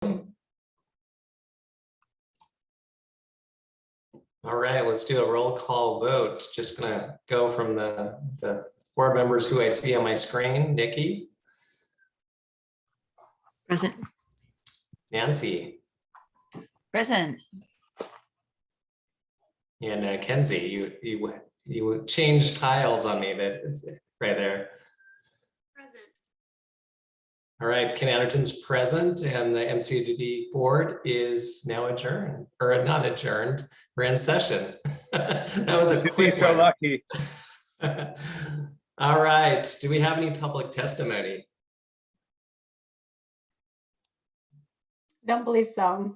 All right, let's do a roll call vote. Just gonna go from the board members who I see on my screen. Nikki, Present. Nancy, Present. and Kenzie. You changed tiles on me right there. Present. All right, Ken Anderton's present, and the MCDD board is now adjourned, or not adjourned. We're in session. That was a quick So one. lucky. All right, do we have any public testimony? Don't believe so.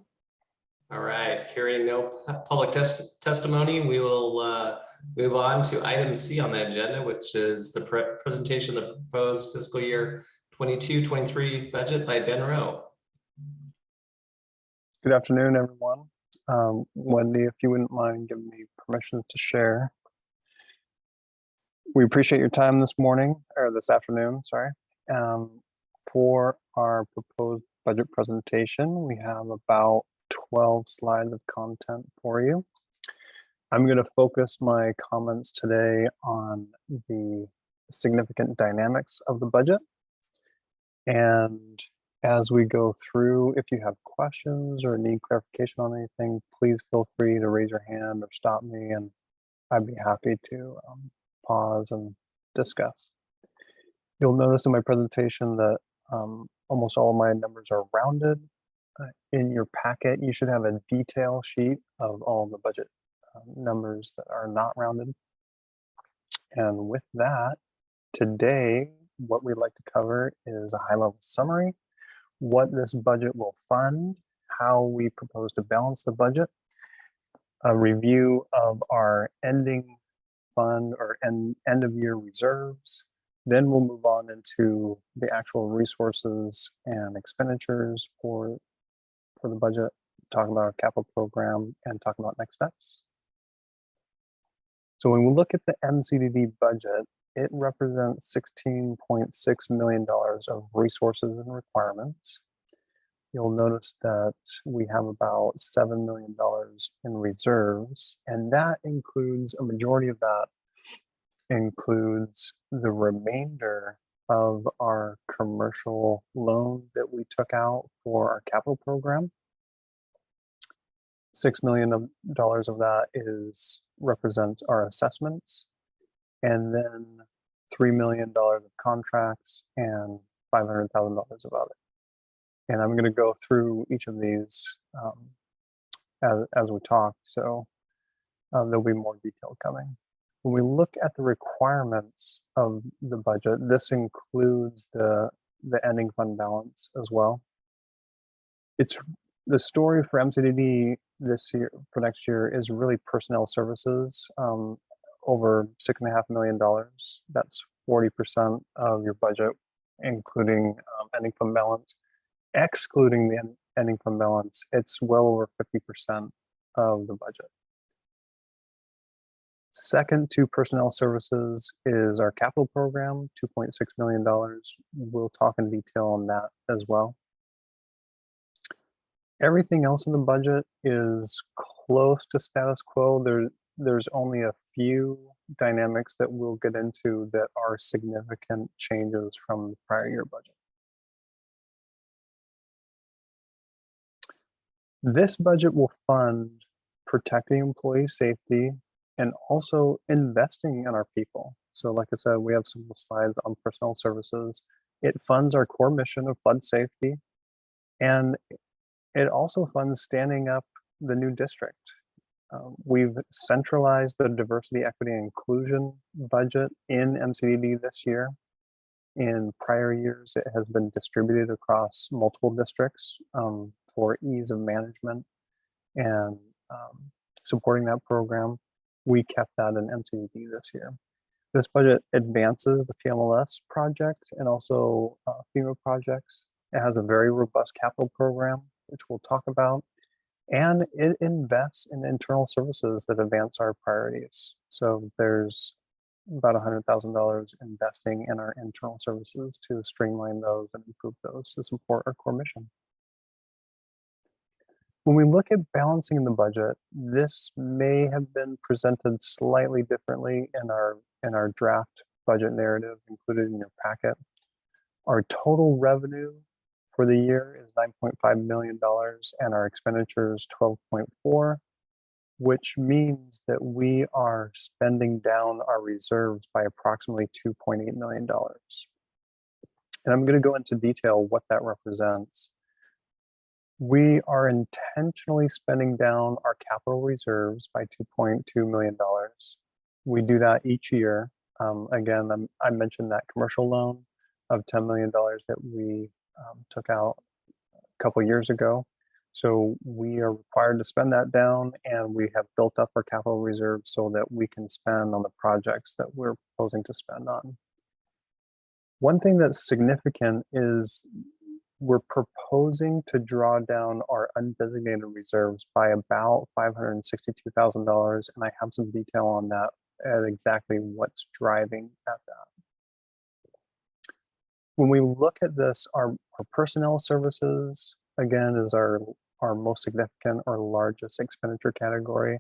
All right, hearing no public testimony, we will move on to item C on the agenda, which is the presentation of the proposed fiscal year 22-23 budget by Ben Rowe. Good afternoon, everyone. Wendy, if you wouldn't mind giving me permission to share. We appreciate your time this morning, or this afternoon, sorry. For our proposed budget presentation, we have about 12 slides of content for you. I'm going to focus my comments today on the significant dynamics of the budget. And as we go through, if you have questions or need clarification on anything, please feel free to raise your hand or stop me, and I'd be happy to pause and discuss. You'll notice in my presentation that almost all of my numbers are rounded. In your packet, you should have a detail sheet of all the budget numbers that are not rounded. And with that, today, what we'd like to cover is a high-level summary, what this budget will fund, how we propose to balance the budget, a review of our ending fund or end of year reserves. Then we'll move on into the actual resources and expenditures for the budget, talk about our capital program, and talk about next steps. So when we look at the MCDD budget, it represents $16.6 million of resources and requirements. You'll notice that we have about $7 million in reserves, and that includes, a majority of that includes the remainder of our commercial loan that we took out for our capital program. $6 million of that represents our assessments, and then $3 million of contracts and $500,000 of other. And I'm going to go through each of these as we talk, so there'll be more detail coming. When we look at the requirements of the budget, this includes the ending fund balance as well. It's the story for MCDD this year, for next year, is really personnel services. Over $6.5 million. That's 40% of your budget, including ending fund balance. Excluding the ending fund balance, it's well over 50% of the budget. Second to personnel services is our capital program, $2.6 million. We'll talk in detail on that as well. Everything else in the budget is close to status quo. There's only a few dynamics that we'll get into that are significant changes from the prior year budget. This budget will fund protecting employee safety and also investing in our people. So like I said, we have some slides on personnel services. It funds our core mission of flood safety, and it also funds standing up the new district. We've centralized the diversity, equity, and inclusion budget in MCDD this year. In prior years, it has been distributed across multiple districts for ease of management and supporting that program. We kept that in MCDD this year. This budget advances the PMLS project and also FEMA projects. It has a very robust capital program, which we'll talk about. And it invests in internal services that advance our priorities. So there's about $100,000 investing in our internal services to streamline those and improve those to support our core mission. When we look at balancing the budget, this may have been presented slightly differently in our draft budget narrative included in your packet. Our total revenue for the year is $9.5 million and our expenditures 12.4, which means that we are spending down our reserves by approximately $2.8 million. And I'm going to go into detail what that represents. We are intentionally spending down our capital reserves by $2.2 million. We do that each year. Again, I mentioned that commercial loan of $10 million that we took out a couple years ago. So we are required to spend that down, and we have built up our capital reserves so that we can spend on the projects that we're proposing to spend on. One thing that's significant is we're proposing to draw down our undesignated reserves by about $562,000, and I have some detail on that and exactly what's driving at that. When we look at this, our personnel services, again, is our most significant or largest expenditure category.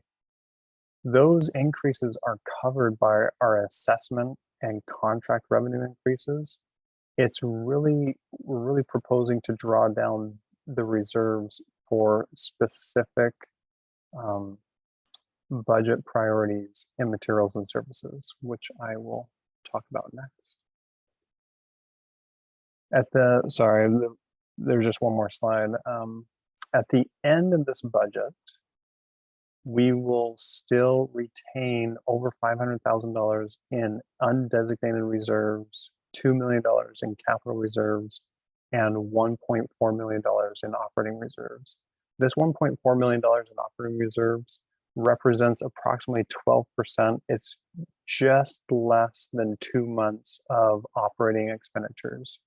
Those increases are covered by our assessment and contract revenue increases. We're really proposing to draw down the reserves for specific budget priorities in materials and services, which I will talk about next. There's just one more slide. At the end of this budget, we will still retain over $500,000 in undesignated reserves, $2 million in capital reserves, and $1.4 million in operating reserves. This $1.4 million in operating reserves represents approximately 12%. It's just less than 2 months of operating expenditures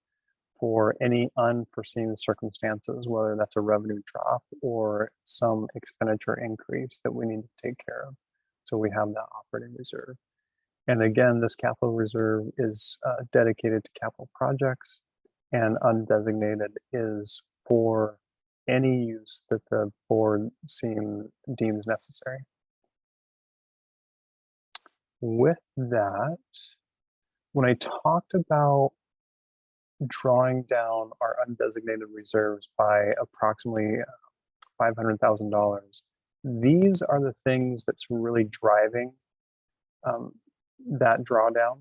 for any unforeseen circumstances, whether that's a revenue drop or some expenditure increase that we need to take care of. So we have that operating reserve. And again, this capital reserve is dedicated to capital projects, and undesignated is for any use that the board deems necessary. With that, when I talked about drawing down our undesignated reserves by approximately $500,000, these are the things that's really driving that drawdown.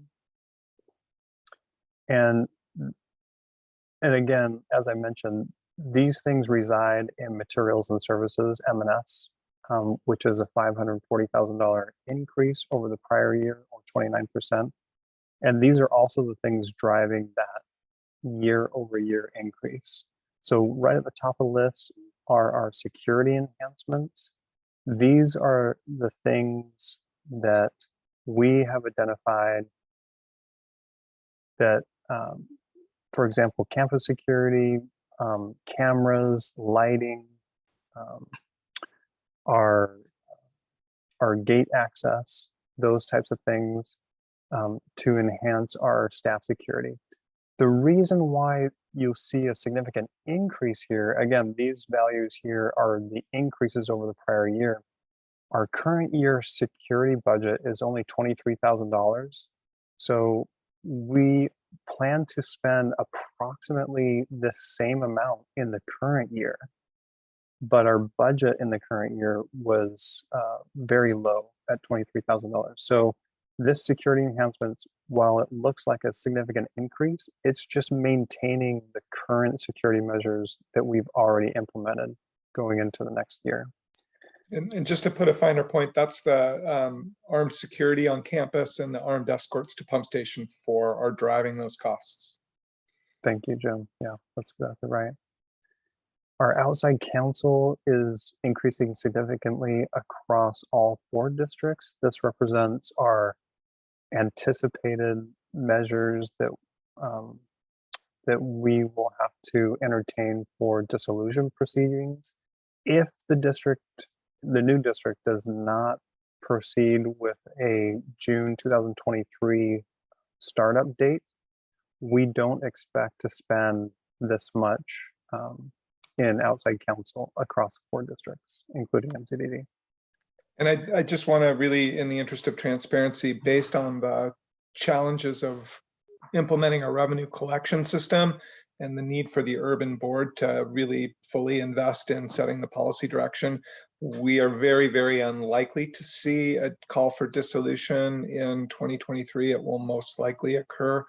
And again, as I mentioned, these things reside in materials and services, M&S, which is a $540,000 increase over the prior year, or 29%. And these are also the things driving that year-over-year increase. So right at the top of the list are our security enhancements. These are the things that we have identified that, for example, campus security, cameras, lighting, our gate access, those types of things to enhance our staff security. The reason why you'll see a significant increase here, again, these values here are the increases over the prior year. Our current year security budget is only $23,000. So we plan to spend approximately the same amount in the current year, but our budget in the current year was very low at $23,000. So this security enhancements, while it looks like a significant increase, it's just maintaining the current security measures that we've already implemented going into the next year. And just to put a finer point, that's the armed security on campus and the armed escorts to pump station are driving those costs. Thank you, Jim. Yeah, that's exactly right. Our outside counsel is increasing significantly across all 4 districts. This represents our anticipated measures that that we will have to entertain for dissolution proceedings if the new district does not proceed with a June 2023 startup date. We don't expect to spend this much in outside counsel across 4 districts, including MCDD. And I just want to really, in the interest of transparency, based on the challenges of implementing a revenue collection system and the need for the urban board to really fully invest in setting the policy direction, we are very, very unlikely to see a call for dissolution in 2023. It will most likely occur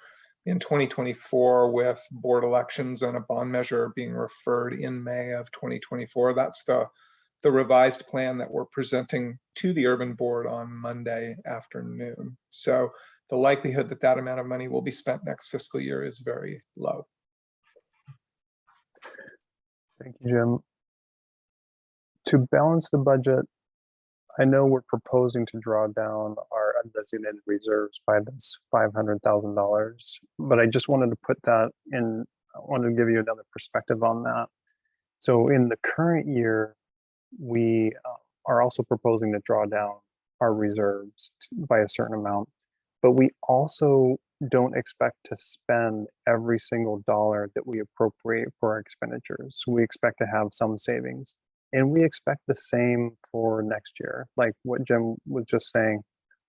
in 2024 with board elections and a bond measure being referred in May of 2024. That's the revised plan that we're presenting to the urban board on Monday afternoon. So the likelihood that that amount of money will be spent next fiscal year is very low. Thank you, Jim. To balance the budget, I know we're proposing to draw down our undesignated reserves by this $500,000, but I just wanted to put that in, I wanted to give you another perspective on that. So in the current year, we are also proposing to draw down our reserves by a certain amount, but we also don't expect to spend every single dollar that we appropriate for our expenditures. So we expect to have some savings, and we expect the same for next year. Like what Jim was just saying,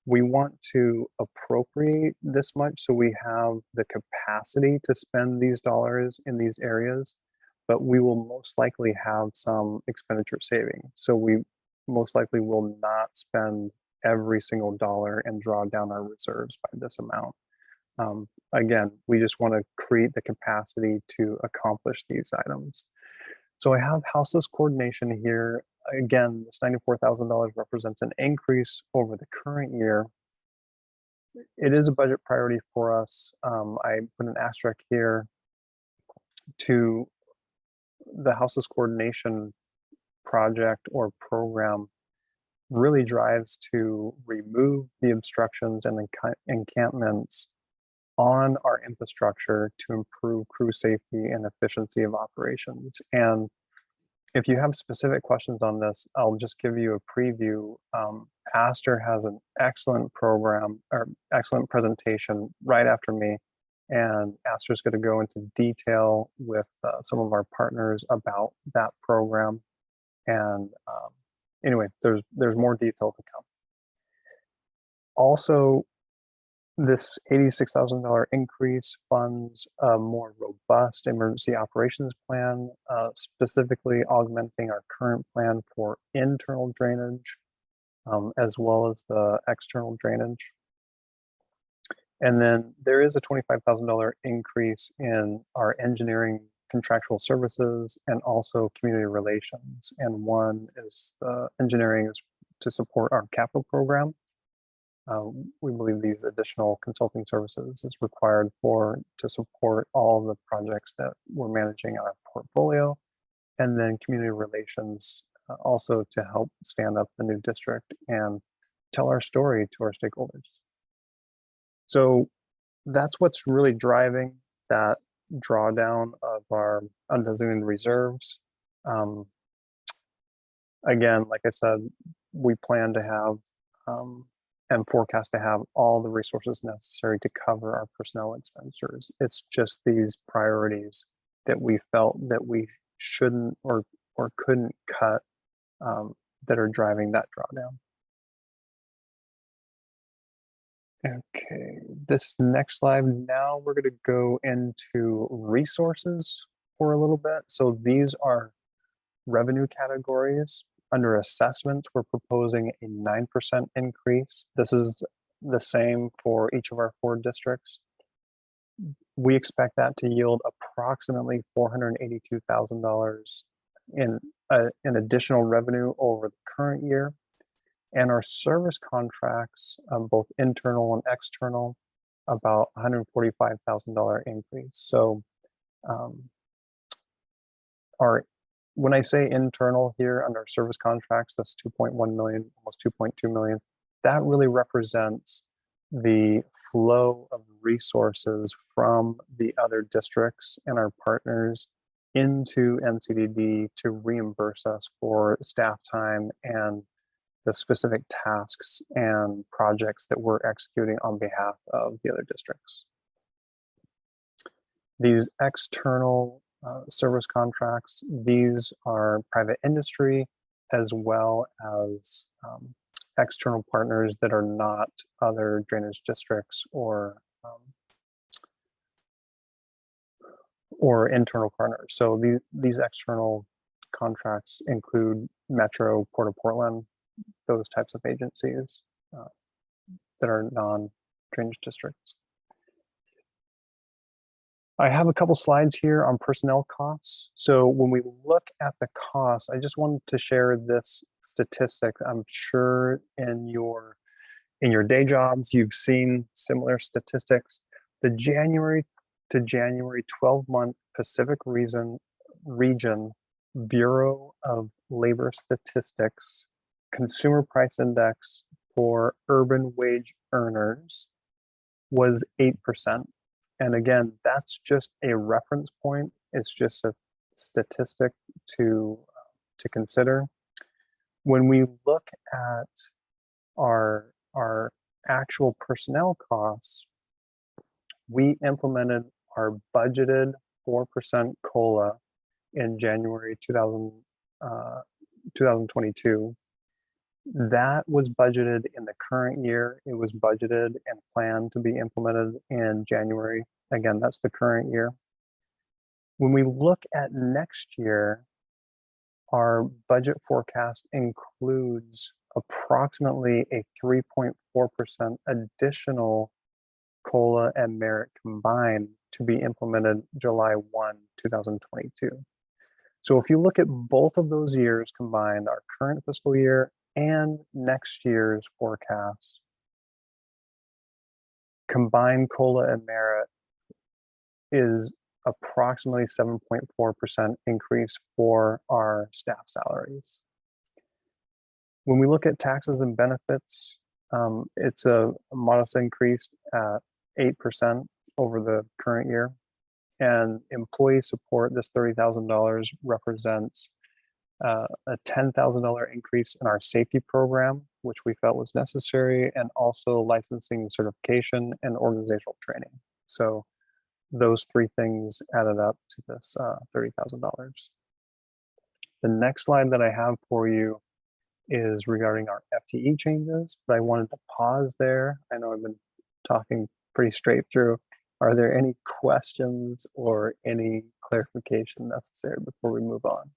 we want to appropriate this much so we have the capacity to spend these dollars in these areas, but we will most likely have some expenditure saving. So we most likely will not spend every single dollar and draw down our reserves by this amount. Again, we just want to create the capacity to accomplish these items. So I have houseless coordination here. Again, this $94,000 represents an increase over the current year. It is a budget priority for us. I put an asterisk here to the houseless coordination project or program really drives to remove the obstructions and encampments on our infrastructure to improve crew safety and efficiency of operations. And if you have specific questions on this, I'll just give you a preview. Aster has an excellent program or excellent presentation right after me. And Aster's going to go into detail with some of our partners about that program. And anyway, there's more detail to come. Also, this $86,000 increase funds a more robust emergency operations plan, specifically augmenting our current plan for internal drainage, as well as the external drainage. And then there is a $25,000 increase in our engineering contractual services and also community relations. And one is the engineering is to support our capital program. We believe these additional consulting services is required to support all of the projects that we're managing in our portfolio. And then community relations also to help stand up the new district and tell our story to our stakeholders. So that's what's really driving that drawdown of our undesignated reserves. Again, like I said, we plan to have and forecast to have all the resources necessary to cover our personnel expenditures. It's just these priorities that we felt that we shouldn't or couldn't cut that are driving that drawdown. Okay, this next slide, now we're going to go into resources for a little bit. So these are revenue categories. Under assessment, we're proposing a 9% increase. This is the same for each of our 4 districts. We expect that to yield approximately $482,000 in additional revenue over the current year. And our service contracts, both internal and external, about $145,000 increase. So when I say internal here under service contracts, that's 2.1 million, almost 2.2 million. That really represents the flow of resources from the other districts and our partners into MCDD to reimburse us for staff time and the specific tasks and projects that we're executing on behalf of the other districts. These external service contracts. These are private industry as well as external partners that are not other drainage districts or internal partners. So these external contracts include Metro, Port of Portland, those types of agencies that are non-drainage districts. I have a couple slides here on personnel costs. So when we look at the costs, I just wanted to share this statistic. I'm sure in your day jobs, you've seen similar statistics. The January to January 12-month Pacific region Bureau of Labor Statistics Consumer Price Index for urban wage earners was 8%. And again, that's just a reference point. It's just a statistic to consider. When we look at our actual personnel costs, we implemented our budgeted 4% COLA in January 2022. That was budgeted in the current year. It was budgeted and planned to be implemented in January. Again, that's the current year. When we look at next year, our budget forecast includes approximately a 3.4% additional COLA and merit combined to be implemented July 1, 2022. So if you look at both of those years combined, our current fiscal year and next year's forecast, combined COLA and merit is approximately 7.4% increase for our staff salaries. When we look at taxes and benefits, it's a modest increase at 8% over the current year. And employee support, this $30,000 represents a $10,000 increase in our safety program, which we felt was necessary, and also licensing, certification, and organizational training. So those three things added up to this $30,000. The next slide that I have for you is regarding our FTE changes, but I wanted to pause there. I know I've been talking pretty straight through. Are there any questions or any clarification necessary before we move on?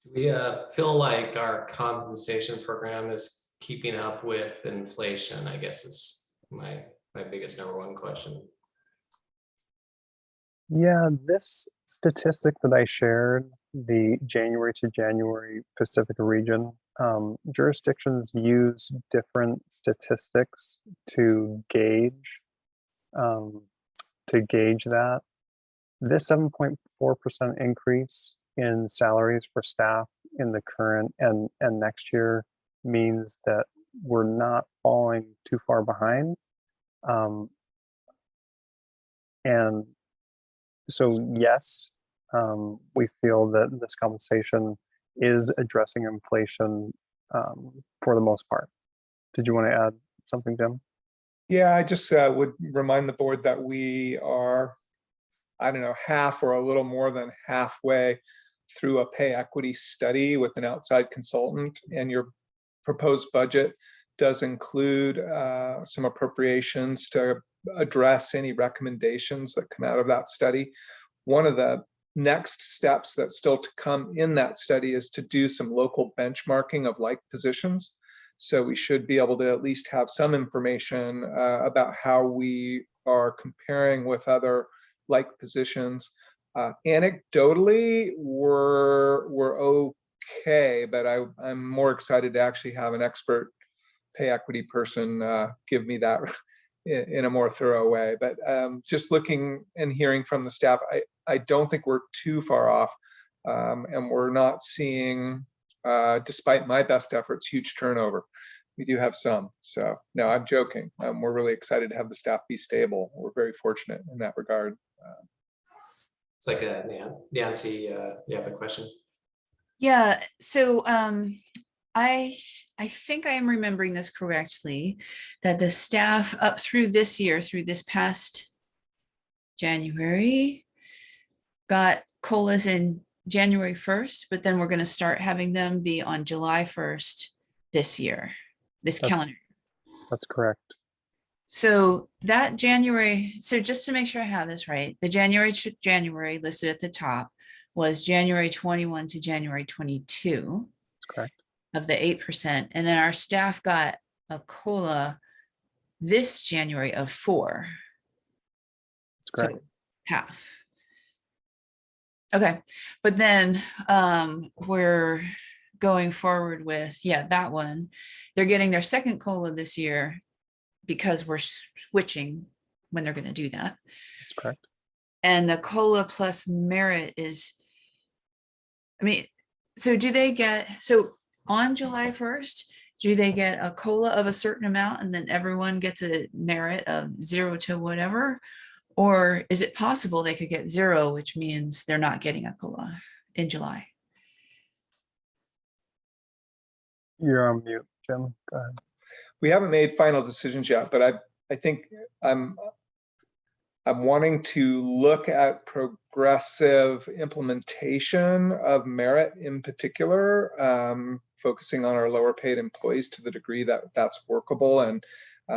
Do we feel like our compensation program is keeping up with inflation? I guess is my biggest #1 question. Yeah, this statistic that I shared, the January to January Pacific region, jurisdictions use different statistics to gauge that. This 7.4% increase in salaries for staff in the current and next year means that we're not falling too far behind. And so yes, we feel that this compensation is addressing inflation for the most part. Did you want to add something, Jim? Yeah, I just would remind the board that we are, I don't know, half or a little more than halfway through a pay equity study with an outside consultant, and your proposed budget does include some appropriations to address any recommendations that come out of that study. One of the next steps that's still to come in that study is to do some local benchmarking of like positions. So we should be able to at least have some information about how we are comparing with other like positions. Anecdotally, we're okay, but I'm more excited to actually have an expert pay equity person give me that in a more thorough way. But just looking and hearing from the staff, I don't think we're too far off, and we're not seeing, despite my best efforts, huge turnover. We do have some. So no, I'm joking. We're really excited to have the staff be stable. We're very fortunate in that regard. It's like Nancy, you have a question? Yeah, so I think I am remembering this correctly, that the staff up through this year, through this past January. Got COLAs in January 1st, but then we're going to start having them be on July 1st this year, this That's- calendar. That's correct. So that January, so just to make sure I have this right, the January listed at the top was January 21 to January 22 That's correct. of the 8%. And then our staff got a COLA this January of 4. That's correct. So half. Okay, but then we're going forward with, that one. They're getting their second COLA this year because we're switching when they're going to do that. That's correct. And the COLA plus merit is, so do they get, so on July 1st, do they get a COLA of a certain amount and then everyone gets a merit of 0 to whatever? Or is it possible they could get 0, which means they're not getting a COLA in July? You're on mute, Jim. Go ahead. We haven't made final decisions yet, but I think I'm wanting to look at progressive implementation of merit in particular, focusing on our lower paid employees to the degree that that's workable. And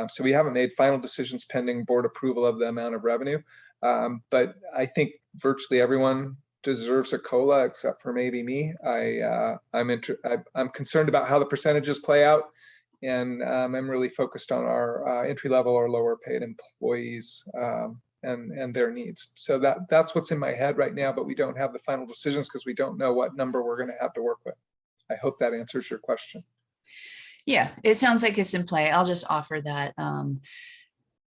so we haven't made final decisions pending board approval of the amount of revenue. But I think virtually everyone deserves a COLA except for maybe me. I'm concerned about how the percentages play out. And I'm really focused on our entry level or lower paid employees and their needs. So that's what's in my head right now, but we don't have the final decisions because we don't know what number we're going to have to work with. I hope that answers your question. Yeah, it sounds like it's in play. I'll just offer that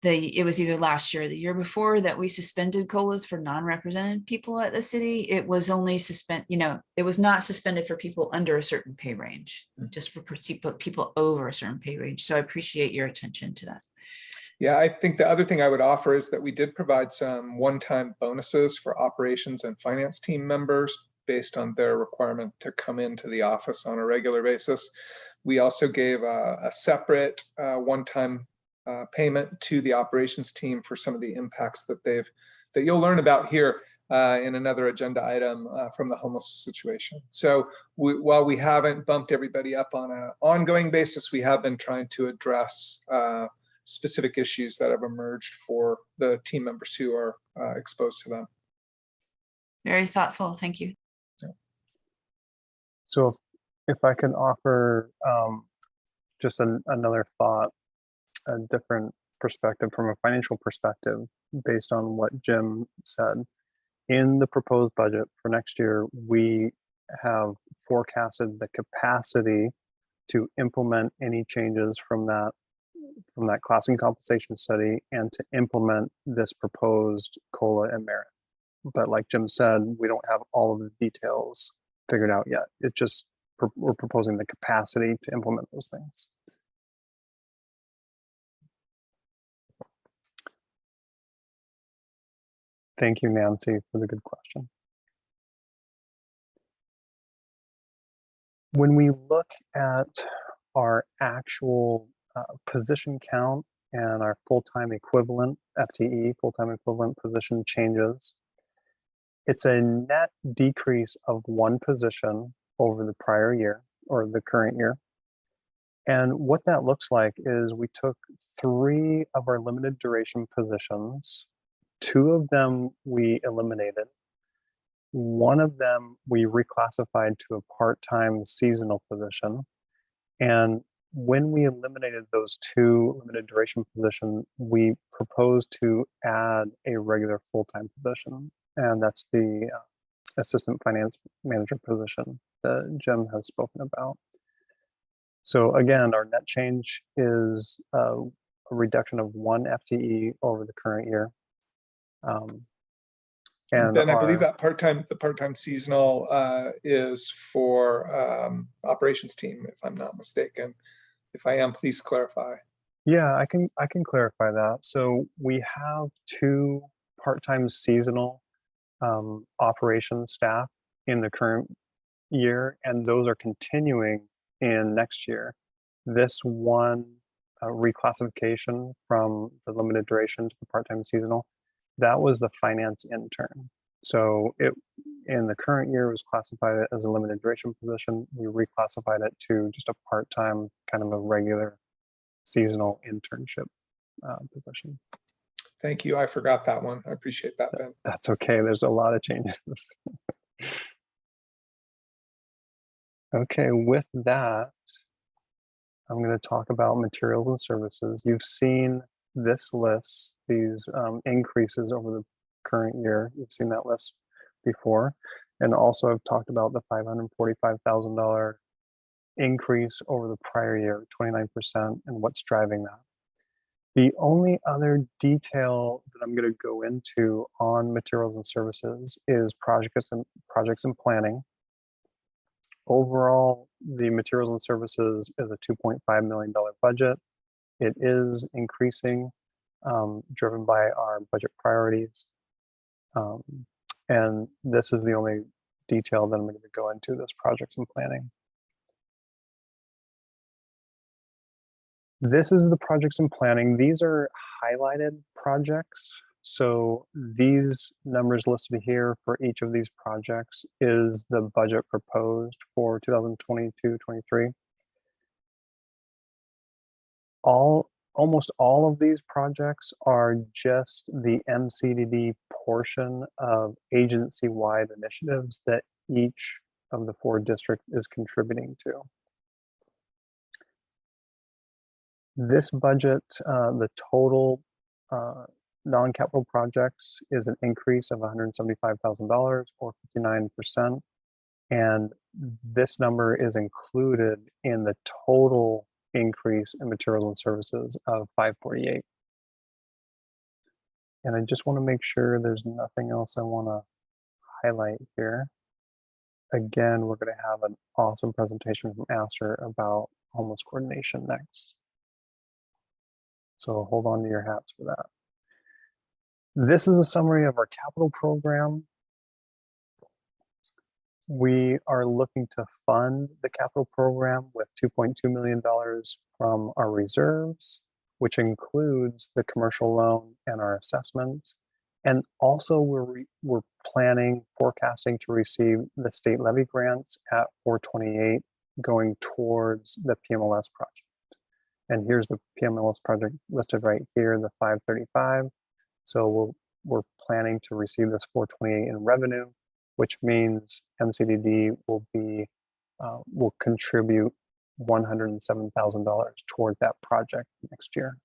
it was either last year or the year before that we suspended COLAs for non-represented people at the city. It was only it was not suspended for people under a certain pay range, just for people over a certain pay range. So I appreciate your attention to that. Yeah, I think the other thing I would offer is that we did provide some one-time bonuses for operations and finance team members based on their requirement to come into the office on a regular basis. We also gave a separate one-time payment to the operations team for some of the impacts that you'll learn about here in another agenda item from the homeless situation. So while we haven't bumped everybody up on an ongoing basis, we have been trying to address specific issues that have emerged for the team members who are exposed to them. Very thoughtful. Thank you. So if I can offer just another thought, a different perspective from a financial perspective based on what Jim said. In the proposed budget for next year, we have forecasted the capacity to implement any changes from that class and compensation study and to implement this proposed COLA and merit. But like Jim said, we don't have all of the details figured out yet. It's just we're proposing the capacity to implement those things. Thank you, Nancy, for the good question. When we look at our actual position count and our full-time equivalent, FTE, full-time equivalent position changes, it's a net decrease of 1 position over the prior year or the current year. And what that looks like is we took 3 of our limited duration positions. 2 of them we eliminated. 1 of them we reclassified to a part-time seasonal position. And when we eliminated those 2 limited duration positions, we proposed to add a regular full-time position. And that's the assistant finance manager position that Jim has spoken about. So again, our net change is a reduction of 1 FTE over the current year. And then I believe that the part-time seasonal is for operations team, if I'm not mistaken. If I am, please clarify. Yeah, I can clarify that. So we have 2 part-time seasonal operations staff in the current year, and those are continuing in next year. This one reclassification from the limited duration to the part-time seasonal That was the finance intern. So it, in the current year, was classified as a limited duration position. We reclassified it to just a part-time, kind of a regular seasonal internship position. Thank you. I forgot that one. I appreciate that, Ben. That's okay. There's a lot of changes. Okay, with that, I'm going to talk about materials and services. You've seen this list, these increases over the current year. You've seen that list before. And also I've talked about the $545,000 increase over the prior year, 29%, and what's driving that. The only other detail that I'm going to go into on materials and services is projects and planning. Overall, the materials and services is a $2.5 million budget. It is increasing, driven by our budget priorities. And this is the only detail that I'm going to go into, this projects and planning. This is the projects and planning. These are highlighted projects. So these numbers listed here for each of these projects is the budget proposed for 2022-23. Almost all of these projects are just the MCDD portion of agency-wide initiatives that each of the 4 districts is contributing to. This budget, the total non-capital projects is an increase of $175,000 or 59%. And this number is included in the total increase in materials and services of 548. And I just want to make sure there's nothing else I want to highlight here. Again, we're going to have an awesome presentation from Aster about homeless coordination next. So hold on to your hats for that. This is a summary of our capital program. We are looking to fund the capital program with $2.2 million from our reserves, which includes the commercial loan and our assessments. And also we're forecasting to receive the state levy grants at 428 going towards the PMLS project. And here's the PMLS project listed right here, the 535. So we're planning to receive this 428 in revenue, which means MCDD will contribute $107,000 towards that project next year.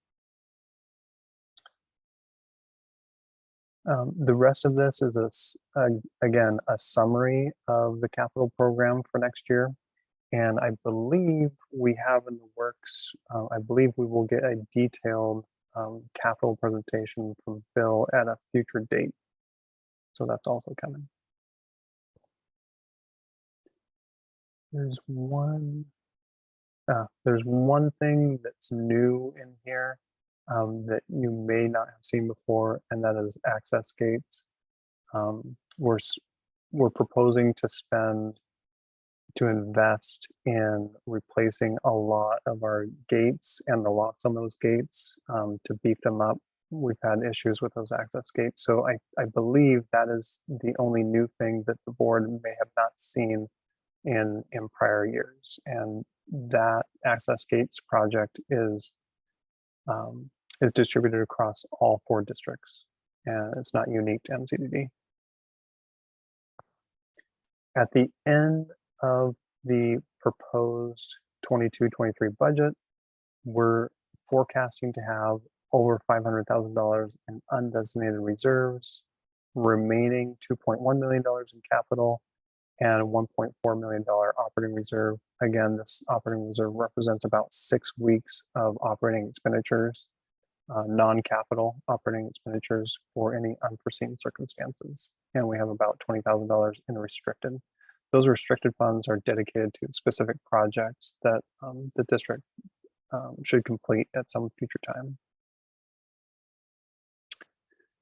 The rest of this is again a summary of the capital program for next year. And I believe we have in the works, I believe we will get a detailed capital presentation from Phil at a future date. So that's also coming. There's one thing that's new in here that you may not have seen before, and that is access gates. We're proposing to invest in replacing a lot of our gates and the locks on those gates to beef them up. We've had issues with those access gates. So I believe that is the only new thing that the board may have not seen in prior years. And that access gates project is distributed across all 4 districts, and it's not unique to MCDD. At the end of the proposed 22-23 budget, we're forecasting to have over $500,000 in undesignated reserves, remaining $2.1 million in capital, and a $1.4 million operating reserve. Again, this operating reserve represents about 6 weeks of operating expenditures, non-capital operating expenditures for any unforeseen circumstances. And we have about $20,000 in restricted. Those restricted funds are dedicated to specific projects that the district should complete at some future time.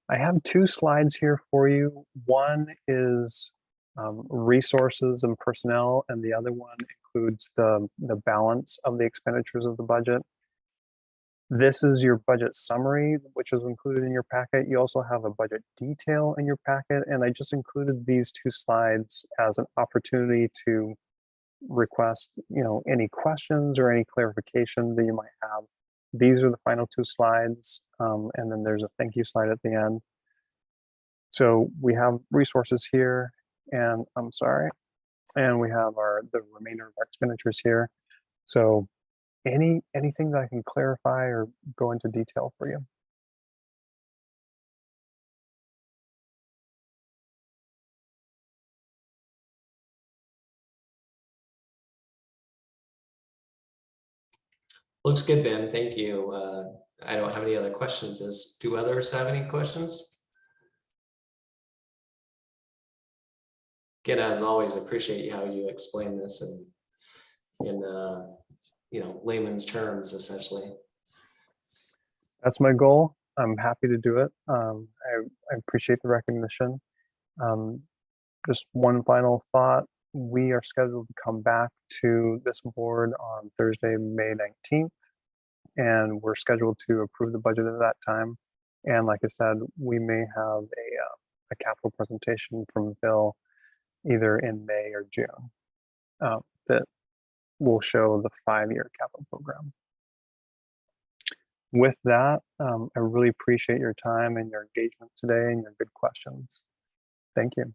I have 2 slides here for you. One is resources and personnel, and the other one includes the balance of the expenditures of the budget. This is your budget summary, which is included in your packet. You also have a budget detail in your packet, and I just included these 2 slides as an opportunity to request, any questions or any clarification that you might have. These are the final 2 slides, and then there's a thank you slide at the end. So we have resources here, and and we have the remainder of our expenditures here. So anything that I can clarify or go into detail for you? Looks good, Ben. Thank you. I don't have any other questions. Do others have any questions? Again, as always, appreciate how you explain this in layman's terms, essentially. That's my goal. I'm happy to do it. I appreciate the recognition. Just one final thought. We are scheduled to come back to this board on Thursday, May 19th, and we're scheduled to approve the budget at that time. And like I said, we may have a capital presentation from Bill either in May or June that will show the 5-year capital program. With that, I really appreciate your time and your engagement today and your good questions. Thank you.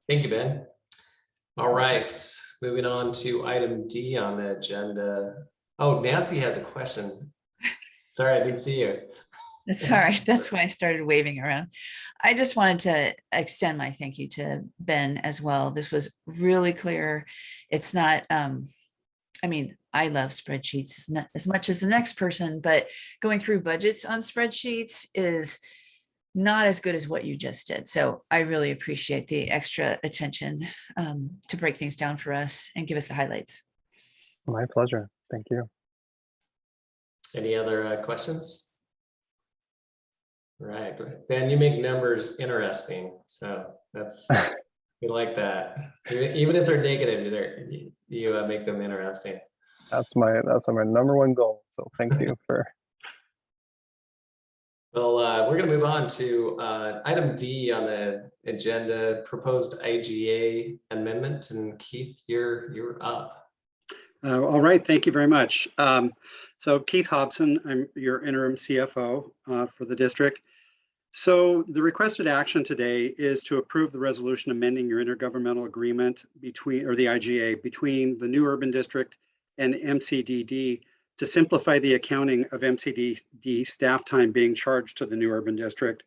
Thank you, Ben. All right, moving on to item D on the agenda. Oh, Nancy has a question. Sorry, I didn't see you. That's all right. That's why I started waving around. I just wanted to extend my thank you to Ben as well. This was really clear. It's not, I mean, I love spreadsheets as much as the next person, but going through budgets on spreadsheets is not as good as what you just did. So I really appreciate the extra attention to break things down for us and give us the highlights. My pleasure. Thank you. Any other questions? Right, Ben, you make numbers interesting, so we like that. Even if they're negative, you make them interesting. That's my number one goal. So thank you for. Well, we're going to move on to item D on the agenda, proposed IGA amendment. And Keith, you're up. All right, thank you very much. So Keith Hobson, I'm your interim CFO for the district. So the requested action today is to approve the resolution amending your intergovernmental agreement between, or the IGA, between the new urban district and MCDD to simplify the accounting of MCDD staff time being charged to the new urban district.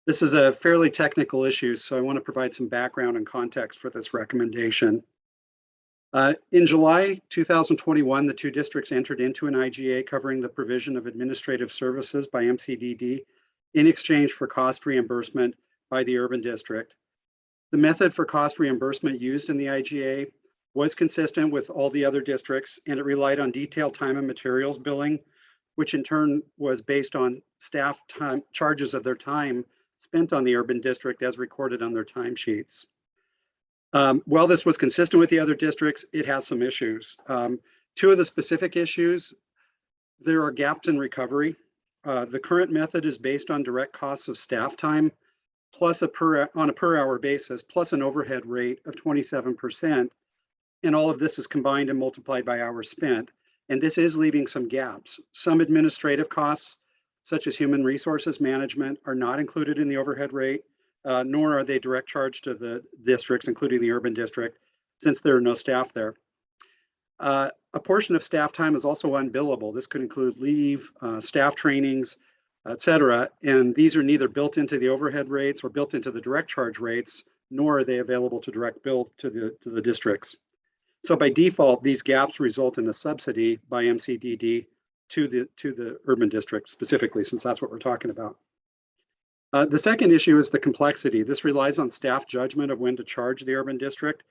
This is a fairly technical issue, so I want to provide some background and context for this recommendation. In July 2021, the 2 districts entered into an IGA covering the provision of administrative services by MCDD in exchange for cost reimbursement by the urban district. The method for cost reimbursement used in the IGA was consistent with all the other districts, and it relied on detailed time and materials billing, which in turn was based on staff time charges of their time spent on the urban district as recorded on their timesheets. While this was consistent with the other districts, it has some issues. 2 of the specific issues, there are gaps in recovery. The current method is based on direct costs of staff time, plus on a per hour basis, plus an overhead rate of 27%. And all of this is combined and multiplied by hours spent. And this is leaving some gaps. Some administrative costs, such as human resources management, are not included in the overhead rate, nor are they direct charge to the districts, including the urban district, since there are no staff there. A portion of staff time is also unbillable. This could include leave, staff trainings, et cetera. And these are neither built into the overhead rates or built into the direct charge rates, nor are they available to direct bill to the districts. So by default, these gaps result in a subsidy by MCDD to the urban district specifically, since that's what we're talking about. The second issue is the complexity. This relies on staff judgment of when to charge the urban district,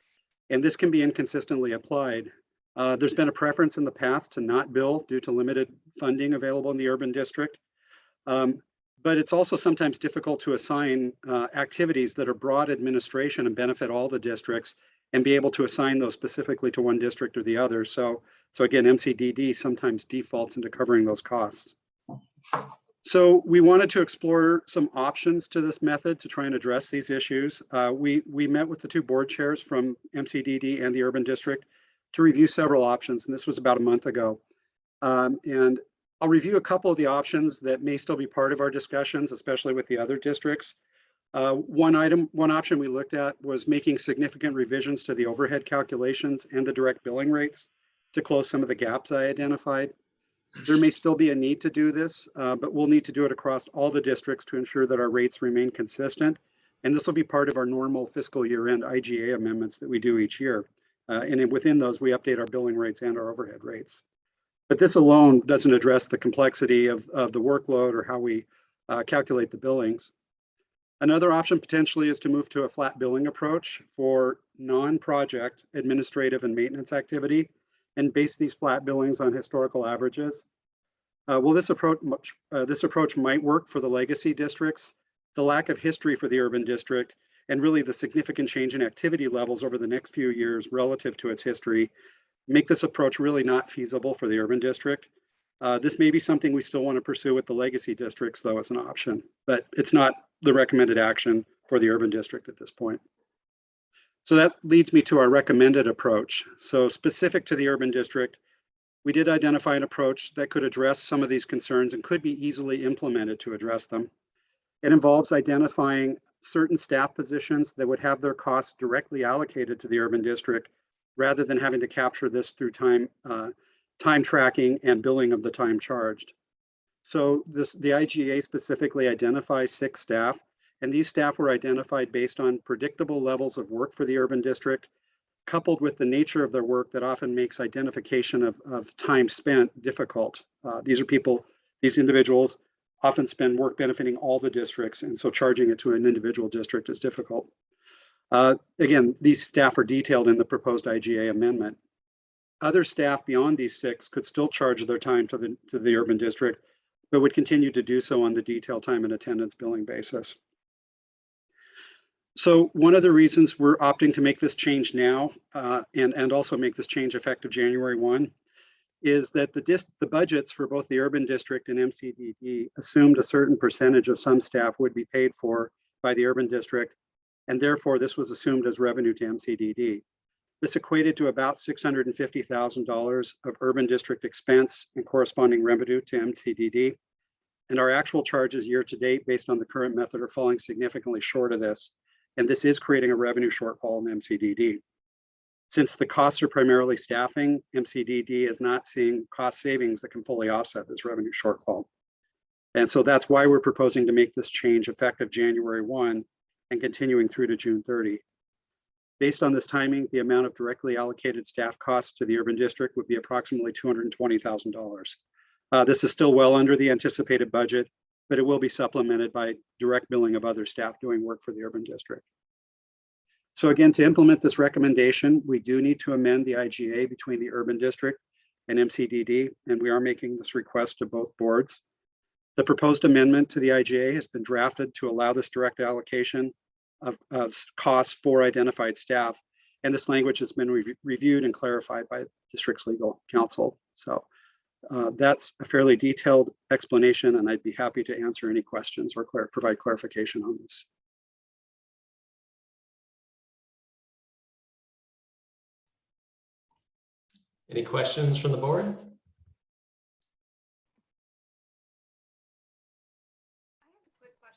and this can be inconsistently applied. There's been a preference in the past to not bill due to limited funding available in the urban district. But it's also sometimes difficult to assign activities that are broad administration and benefit all the districts and be able to assign those specifically to one district or the other. So again, MCDD sometimes defaults into covering those costs. So we wanted to explore some options to this method to try and address these issues. We met with the two board chairs from MCDD and the urban district to review several options, and this was about a month ago. And I'll review a couple of the options that may still be part of our discussions, especially with the other districts. One option we looked at was making significant revisions to the overhead calculations and the direct billing rates to close some of the gaps I identified. There may still be a need to do this, but we'll need to do it across all the districts to ensure that our rates remain consistent. And this will be part of our normal fiscal year end IGA amendments that we do each year. And within those, we update our billing rates and our overhead rates. But this alone doesn't address the complexity of the workload or how we calculate the billings. Another option potentially is to move to a flat billing approach for non-project administrative and maintenance activity and base these flat billings on historical averages. Well, this approach might work for the legacy districts. The lack of history for the urban district and really the significant change in activity levels over the next few years relative to its history make this approach really not feasible for the urban district. This may be something we still want to pursue with the legacy districts, though, as an option, but it's not the recommended action for the urban district at this point. So that leads me to our recommended approach. So specific to the urban district, we did identify an approach that could address some of these concerns and could be easily implemented to address them. It involves identifying certain staff positions that would have their costs directly allocated to the urban district rather than having to capture this through time tracking and billing of the time charged. So the IGA specifically identifies 6 staff, and these staff were identified based on predictable levels of work for the urban district, coupled with the nature of their work that often makes identification of time spent difficult. These individuals often spend work benefiting all the districts, and so charging it to an individual district is difficult. Again, these staff are detailed in the proposed IGA amendment. Other staff beyond these 6 could still charge their time to the urban district, but would continue to do so on the detailed time and attendance billing basis. So one of the reasons we're opting to make this change now and also make this change effective January 1 is that the budgets for both the urban district and MCDD assumed a certain percentage of some staff would be paid for by the urban district, and therefore this was assumed as revenue to MCDD. This equated to about $650,000 of urban district expense and corresponding revenue to MCDD. And our actual charges year to date based on the current method are falling significantly short of this. And this is creating a revenue shortfall in MCDD. Since the costs are primarily staffing, MCDD is not seeing cost savings that can fully offset this revenue shortfall. And so that's why we're proposing to make this change effective January 1 and continuing through to June 30. Based on this timing, the amount of directly allocated staff costs to the urban district would be approximately $220,000. This is still well under the anticipated budget, but it will be supplemented by direct billing of other staff doing work for the urban district. So again, to implement this recommendation, we do need to amend the IGA between the urban district and MCDD, and we are making this request to both boards. The proposed amendment to the IGA has been drafted to allow this direct allocation of costs for identified staff. And this language has been reviewed and clarified by district's legal counsel. So that's a fairly detailed explanation, and I'd be happy to answer any questions or provide clarification on this. Any questions from the board?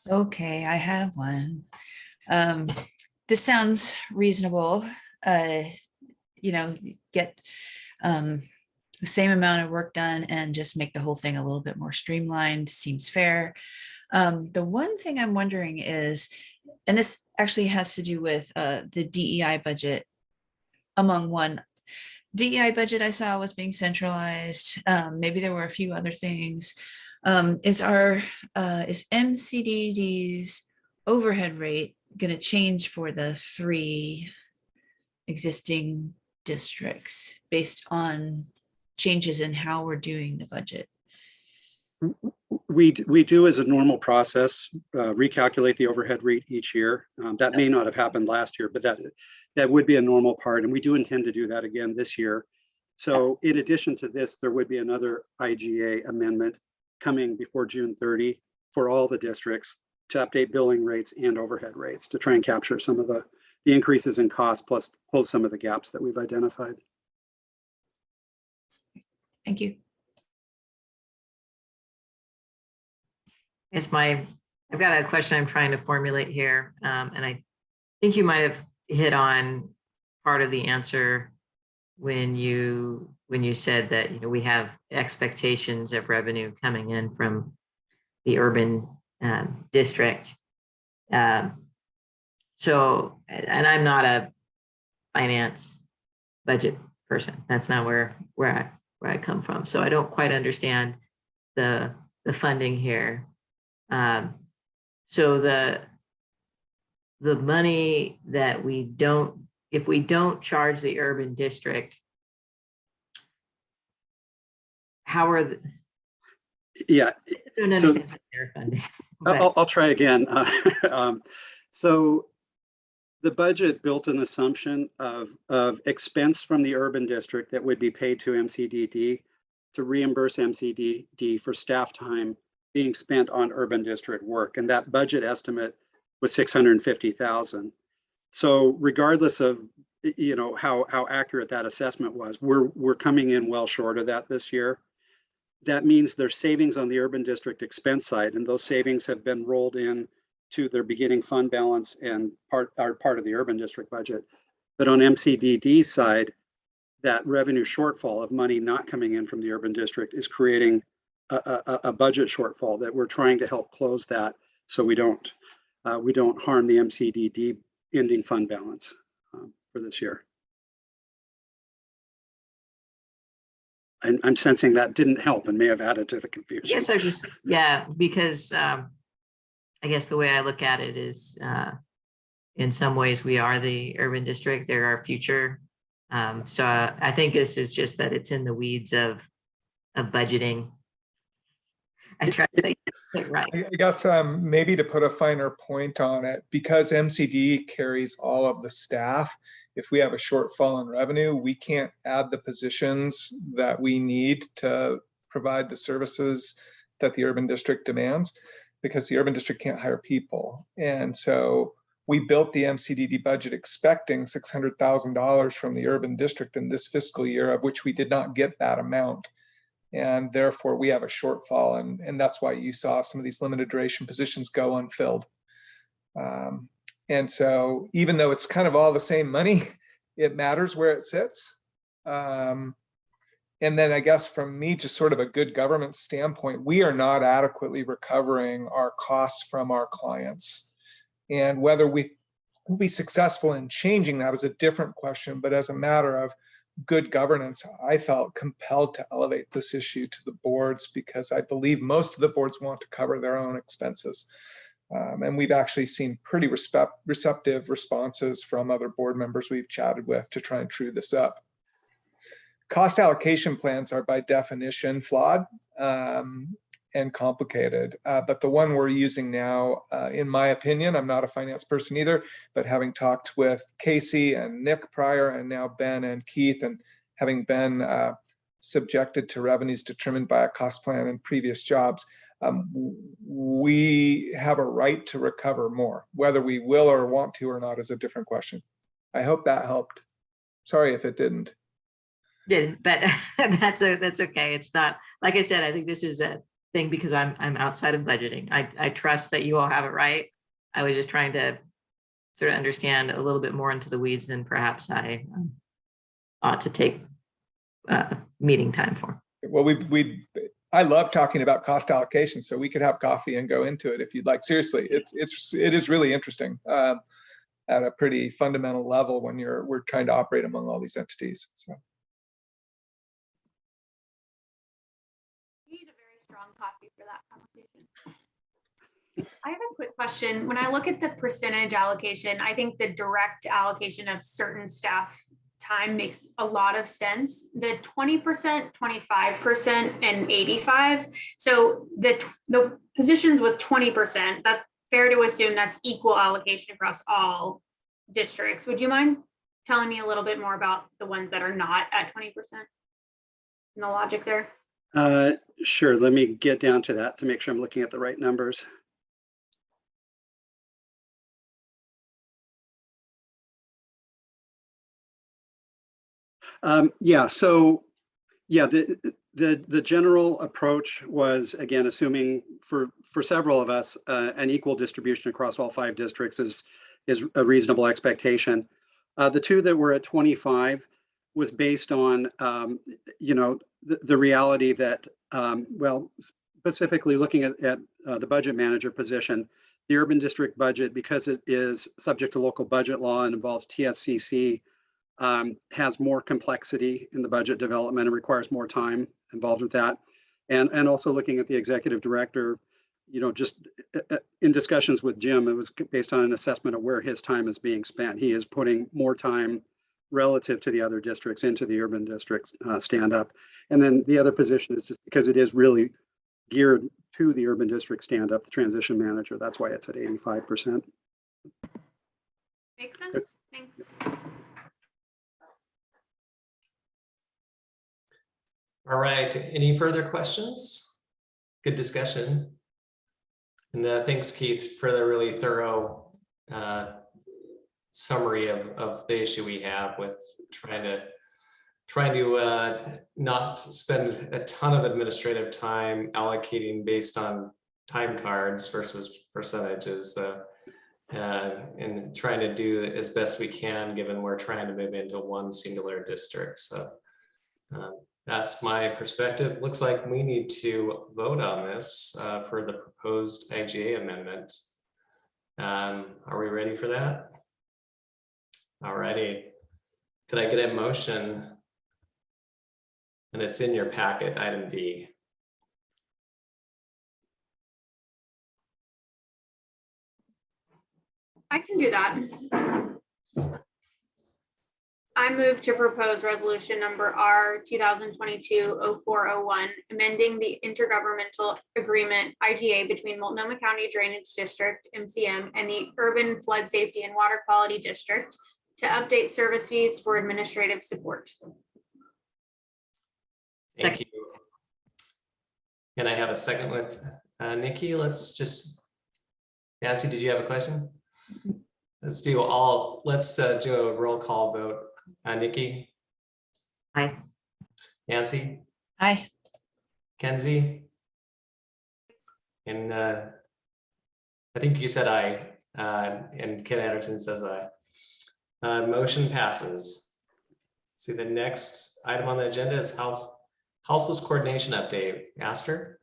Okay, I have one. This sounds reasonable. Get the same amount of work done and just make the whole thing a little bit more streamlined. Seems fair. The one thing I'm wondering is, and this actually has to do with the DEI budget. Among one DEI budget I saw was being centralized. Maybe there were a few other things. Is MCDD's overhead rate going to change for the 3 existing districts based on changes in how we're doing the budget? We do, as a normal process, recalculate the overhead rate each year. That may not have happened last year, but that would be a normal part. And we do intend to do that again this year. So in addition to this, there would be another IGA amendment coming before June 30 for all the districts to update billing rates and overhead rates to try and capture some of the increases in cost, plus close some of the gaps that we've identified. Thank you. I've got a question I'm trying to formulate here, and I think you might have hit on part of the answer when you said that we have expectations of revenue coming in from the urban district. So, and I'm not a finance budget person. That's not where I come from. So I don't quite understand the funding here. So the money that if we don't charge the urban district, how are the? Yeah. I don't understand their funding. I'll try again. So the budget built an assumption of expense from the urban district that would be paid to MCDD to reimburse MCDD for staff time being spent on urban district work. And that budget estimate was $650,000. So regardless of how accurate that assessment was, we're coming in well short of that this year. That means there's savings on the urban district expense side, and those savings have been rolled in to their beginning fund balance and are part of the urban district budget. But on MCDD's side, that revenue shortfall of money not coming in from the urban district is creating a budget shortfall that we're trying to help close that, so we don't harm the MCDD ending fund balance for this year. I'm sensing that didn't help and may have added to the confusion. Yes, because I guess the way I look at it is, in some ways we are the urban district, they're our future. So I think this is just that it's in the weeds of budgeting. I try to say it right. I guess maybe to put a finer point on it, because MCD carries all of the staff, if we have a shortfall in revenue, we can't add the positions that we need to provide the services that the urban district demands, because the urban district can't hire people. And so we built the MCDD budget expecting $600,000 from the urban district in this fiscal year, of which we did not get that amount. And therefore we have a shortfall, and that's why you saw some of these limited duration positions go unfilled. And so even though it's kind of all the same money, it matters where it sits. And then I guess from me, just sort of a good government standpoint, we are not adequately recovering our costs from our clients. And whether we will be successful in changing that is a different question, but as a matter of good governance, I felt compelled to elevate this issue to the boards, because I believe most of the boards want to cover their own expenses. And we've actually seen pretty receptive responses from other board members we've chatted with to try and true this up. Cost allocation plans are by definition flawed and complicated, but the one we're using now, in my opinion, I'm not a finance person either, but having talked with Casey and Nick prior, and now Ben and Keith, and having been subjected to revenues determined by a cost plan in previous jobs, we have a right to recover more. Whether we will or want to or not is a different question. I hope that helped. Sorry if it didn't. Didn't, but that's okay. It's not, like I said, I think this is a thing because I'm outside of budgeting. I trust that you all have it right. I was just trying to sort of understand a little bit more into the weeds than perhaps I ought to take meeting time for. Well, I love talking about cost allocation, so we could have coffee and go into it if you'd like. Seriously, it is really interesting at a pretty fundamental level when we're trying to operate among all these entities. So. We need a very strong coffee for that conversation. I have a quick question. When I look at the percentage allocation, I think the direct allocation of certain staff time makes a lot of sense. The 20%, 25%, and 85. So the positions with 20%, that's fair to assume that's equal allocation across all districts. Would you mind telling me a little bit more about the ones that are not at 20% and the logic there? Sure, let me get down to that to make sure I'm looking at the right numbers. Yeah, so yeah, the general approach was, again, assuming for several of us, an equal distribution across all 5 districts is a reasonable expectation. The 2 that were at 25 was based on, you know, the reality that, well, specifically looking at the budget manager position, the urban district budget, because it is subject to local budget law and involves TSCC, has more complexity in the budget development and requires more time involved with that. And also looking at the executive director, you know, just in discussions with Jim, it was based on an assessment of where his time is being spent. He is putting more time relative to the other districts into the urban districts stand up. And then the other position is just because it is really geared to the urban district stand up, the transition manager. That's why it's at 85%. Makes sense. Thanks. All right, any further questions? Good discussion. And thanks, Keith, for the really thorough summary of the issue we have with trying to not spend a ton of administrative time allocating based on time cards versus percentages, and trying to do as best we can given we're trying to move into one singular district. So that's my perspective. Looks like we need to vote on this for the proposed IGA amendment. Are we ready for that? All righty. Could I get a motion? And it's in your packet, item D. I can do that. I move to propose resolution number R 2022-0401, amending the intergovernmental agreement IGA between Multnomah County Drainage District, MCM, and the Urban Flood Safety and Water Quality District to update service fees for administrative support. Thank you. Can I have a second with Nikki? Let's just, Nancy, did you have a question? Let's do a roll call vote. Nikki? Aye. Nancy? Aye. Kenzie? And I think you said aye, and Ken Anderson says aye. Motion passes. See, the next item on the agenda is Houseless coordination update. Aster?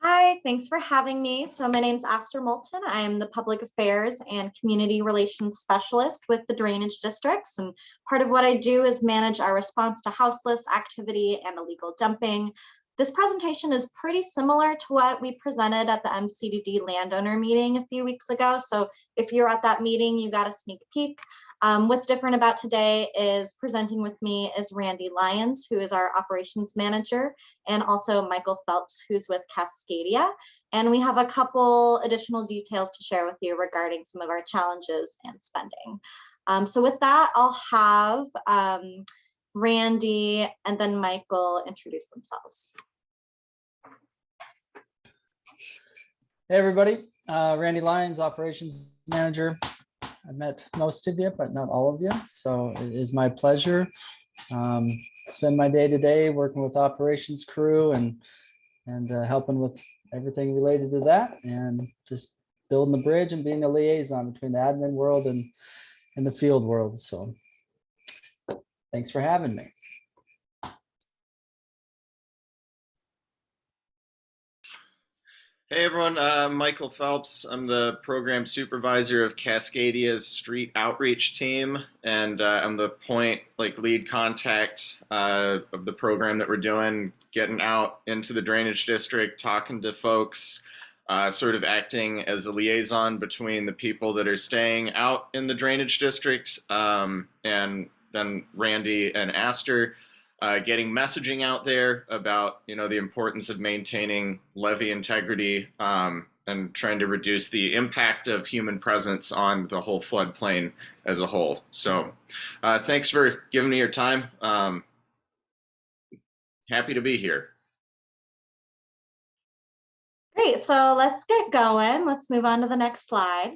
Hi, thanks for having me. So my name's Aster Moulton. I am the Public Affairs and Community Relations Specialist with the Drainage Districts. And part of what I do is manage our response to houseless activity and illegal dumping. This presentation is pretty similar to what we presented at the MCDD landowner meeting a few weeks ago. So if you're at that meeting, you got a sneak peek. What's different about today is presenting with me is Randy Lyons, who is our operations manager, and also Michael Phelps, who's with Cascadia. And we have a couple additional details to share with you regarding some of our challenges and spending. So with that, I'll have Randy and then Michael introduce themselves. Hey everybody, Randy Lyons, Operations Manager. I've met most of you, but not all of you. So it is my pleasure. Spend my day to day working with operations crew and helping with everything related to that, and just building the bridge and being a liaison between the admin world and the field world. So thanks for having me. Hey everyone, Michael Phelps. I'm the program supervisor of Cascadia's street outreach team, and I'm the lead contact of the program that we're doing, getting out into the drainage district, talking to folks, sort of acting as a liaison between the people that are staying out in the drainage district and than Randy and Astor. Getting messaging out there about, the importance of maintaining levee integrity and trying to reduce the impact of human presence on the whole floodplain as a whole. So thanks for giving me your time. Happy to be here. Great, so let's get going. Let's move on to the next slide.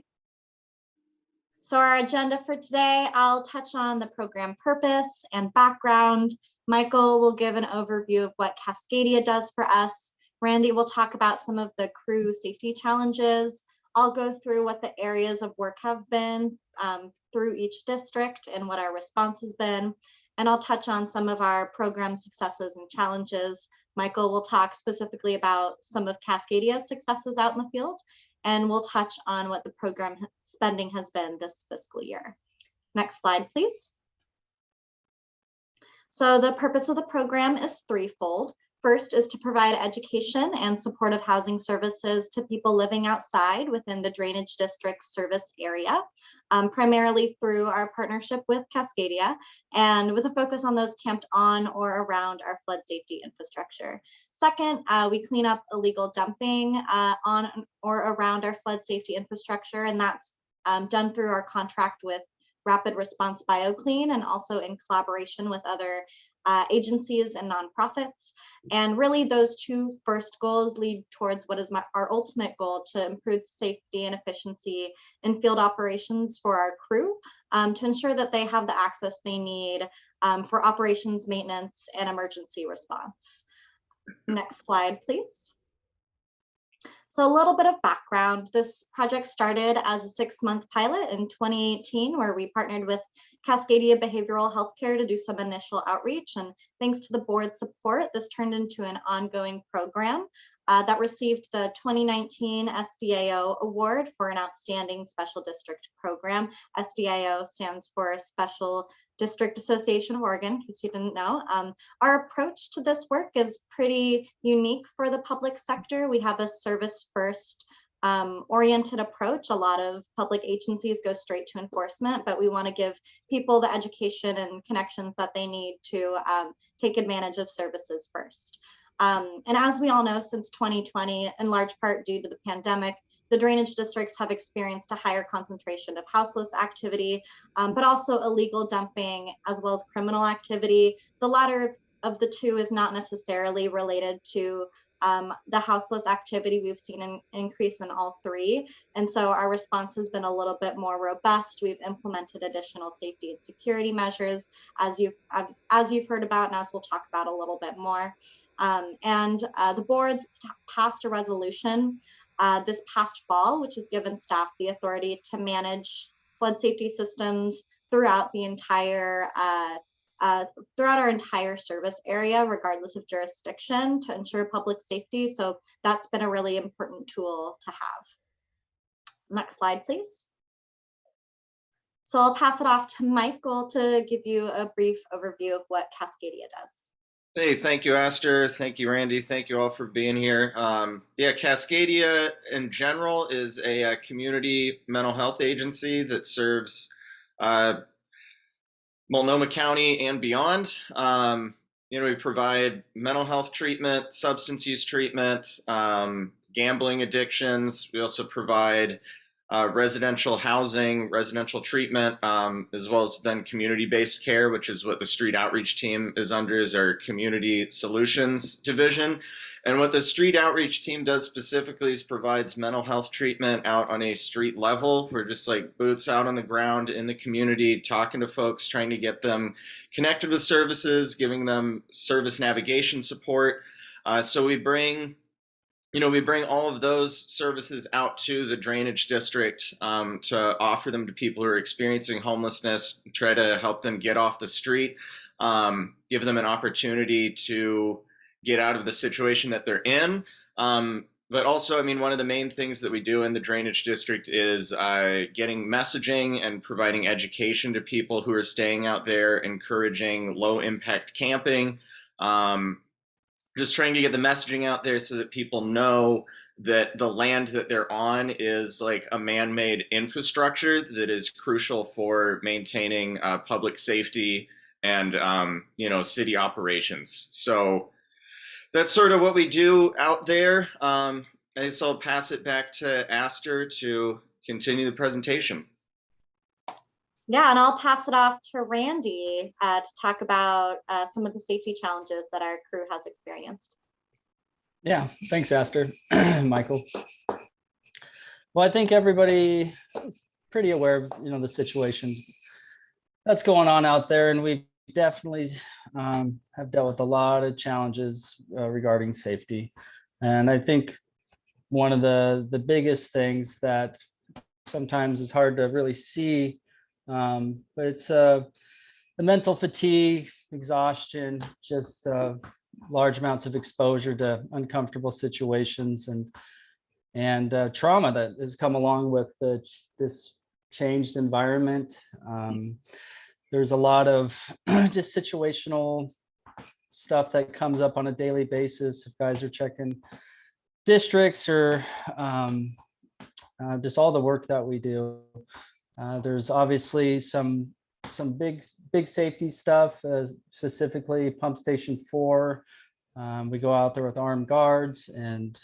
So our agenda for today, I'll touch on the program purpose and background. Michael will give an overview of what Cascadia does for us. Randy will talk about some of the crew safety challenges. I'll go through what the areas of work have been through each district and what our response has been. And I'll touch on some of our program successes and challenges. Michael will talk specifically about some of Cascadia's successes out in the field, and we'll touch on what the program spending has been this fiscal year. Next slide, please. So the purpose of the program is threefold. First is to provide education and supportive housing services to people living outside within the drainage district service area, primarily through our partnership with Cascadia, and with a focus on those camped on or around our flood safety infrastructure. Second, we clean up illegal dumping on or around our flood safety infrastructure, and that's done through our contract with Rapid Response BioClean and also in collaboration with other agencies and nonprofits. And really those two first goals lead towards what is our ultimate goal, to improve safety and efficiency in field operations for our crew, to ensure that they have the access they need for operations, maintenance, and emergency response. Next slide, please. So a little bit of background. This project started as a 6-month pilot in 2018, where we partnered with Cascadia Behavioral Healthcare to do some initial outreach. And thanks to the board's support, this turned into an ongoing program that received the 2019 SDIO Award for an Outstanding Special District Program. SDIO stands for Special District Association of Oregon, in case you didn't know. Our approach to this work is pretty unique for the public sector. We have a service first oriented approach. A lot of public agencies go straight to enforcement, but we want to give people the education and connections that they need to take advantage of services first. And as we all know, since 2020, in large part due to the pandemic, the drainage districts have experienced a higher concentration of houseless activity, but also illegal dumping as well as criminal activity. The latter of the two is not necessarily related to the houseless activity. We've seen an increase in all three. And so our response has been a little bit more robust. We've implemented additional safety and security measures, as you've heard about, and as we'll talk about a little bit more. The board's passed a resolution this past fall, which has given staff the authority to manage flood safety systems throughout the entire throughout our entire service area, regardless of jurisdiction, to ensure public safety. So that's been a really important tool to have. Next slide, please. So I'll pass it off to Michael to give you a brief overview of what Cascadia does. Hey, thank you, Astor. Thank you, Randy. Thank you all for being here. Yeah, Cascadia in general is a community mental health agency that serves Multnomah County and beyond. We provide mental health treatment, substance use treatment, gambling addictions. We also provide residential housing, residential treatment, as well as then community-based care, which is what the street outreach team is under, is our community solutions division. And what the street outreach team does specifically is provides mental health treatment out on a street level. We're just like boots out on the ground in the community, talking to folks, trying to get them connected with services, giving them service navigation support. So we bring all of those services out to the drainage district to offer them to people who are experiencing homelessness, try to help them get off the street, give them an opportunity to get out of the situation that they're in. But also, one of the main things that we do in the drainage district is getting messaging and providing education to people who are staying out there, encouraging low impact camping. Just trying to get the messaging out there so that people know that the land that they're on is like a man-made infrastructure that is crucial for maintaining public safety and city operations. So that's sort of what we do out there. I guess I'll pass it back to Aster to continue the presentation. Yeah, and I'll pass it off to Randy to talk about some of the safety challenges that our crew has experienced. Yeah, thanks, Aster. Michael. Well, I think everybody is pretty aware of the situations that's going on out there, and we definitely have dealt with a lot of challenges regarding safety. And I think one of the biggest things that sometimes is hard to really see, but it's the mental fatigue, exhaustion, just large amounts of exposure to uncomfortable situations and trauma that has come along with this changed environment. There's a lot of just situational stuff that comes up on a daily basis. If guys are checking districts or just all the work that we do. There's obviously some big safety stuff, specifically Pump Station 4. We go out there with armed guards and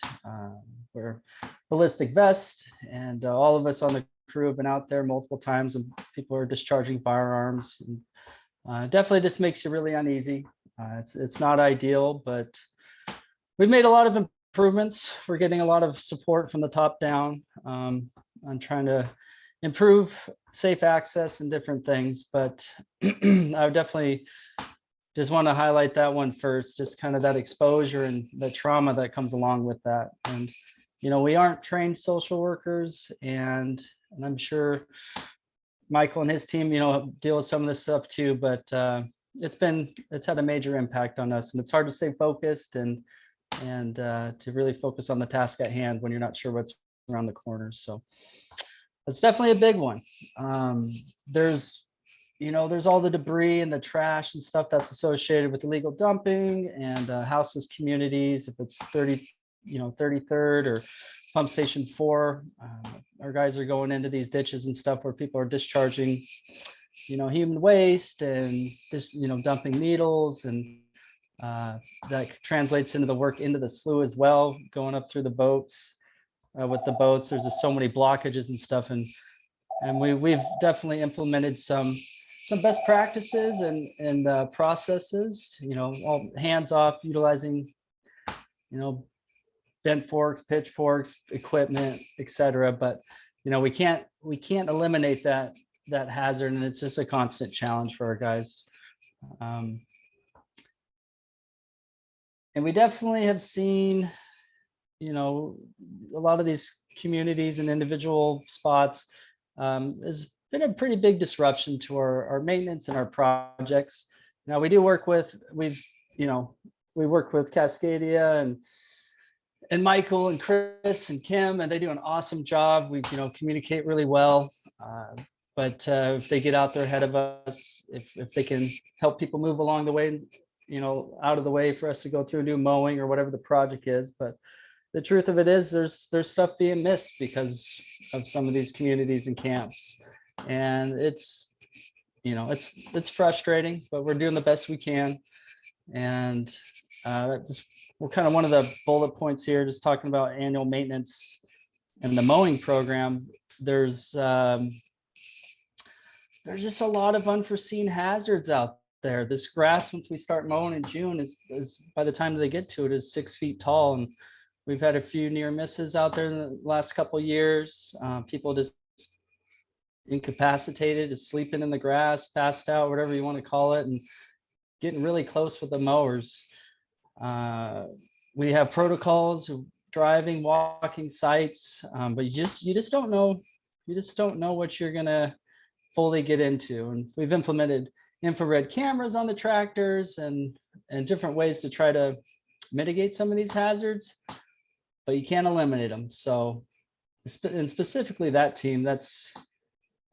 wear ballistic vest, and all of us on the crew have been out there multiple times and people are discharging firearms. And, definitely just makes you really uneasy. It's not ideal, but we've made a lot of improvements. We're getting a lot of support from the top down on trying to improve safe access and different things, but I would definitely just want to highlight that one first, just kind of that exposure and the trauma that comes along with that. And we aren't trained social workers, and I'm sure Michael and his team deal with some of this stuff too, but it's had a major impact on us, and it's hard to stay focused and to really focus on the task at hand when you're not sure what's around the corners. So that's definitely a big one. There's all the debris and the trash and stuff that's associated with illegal dumping and houseless communities. If it's 33rd or Pump Station 4, our guys are going into these ditches and stuff where people are discharging, human waste and just, dumping needles, and that translates into the work into the slough as well, going up through the boats. With the boats, there's just so many blockages and stuff, and we've definitely implemented some best practices and processes. All hands off, utilizing bent forks, pitchforks, equipment, etc. But we can't eliminate that hazard, and it's just a constant challenge for our guys. And we definitely have seen a lot of these communities and individual spots has been a pretty big disruption to our maintenance and our projects. Now we do work with, we work with Cascadia and Michael and Chris and Kim, and they do an awesome job. We communicate really well, but if they get out there ahead of us, if they can help people move along the way, out of the way for us to go through and do mowing or whatever the project is. But the truth of it is there's stuff being missed because of some of these communities and camps, and it's frustrating, but we're doing the best we can. And we're kind of one of the bullet points here, just talking about annual maintenance and the mowing program. There's just a lot of unforeseen hazards out there. This grass, once we start mowing in June, is by the time they get to it is 6 feet tall, and we've had a few near misses out there in the last couple of years. People just incapacitated, sleeping in the grass, passed out, whatever you want to call it, and getting really close with the mowers. We have protocols of driving, walking sites, but you just don't know. You just don't know what you're gonna fully get into. And we've implemented infrared cameras on the tractors and different ways to try to mitigate some of these hazards, but you can't eliminate them. So, and specifically that team, that's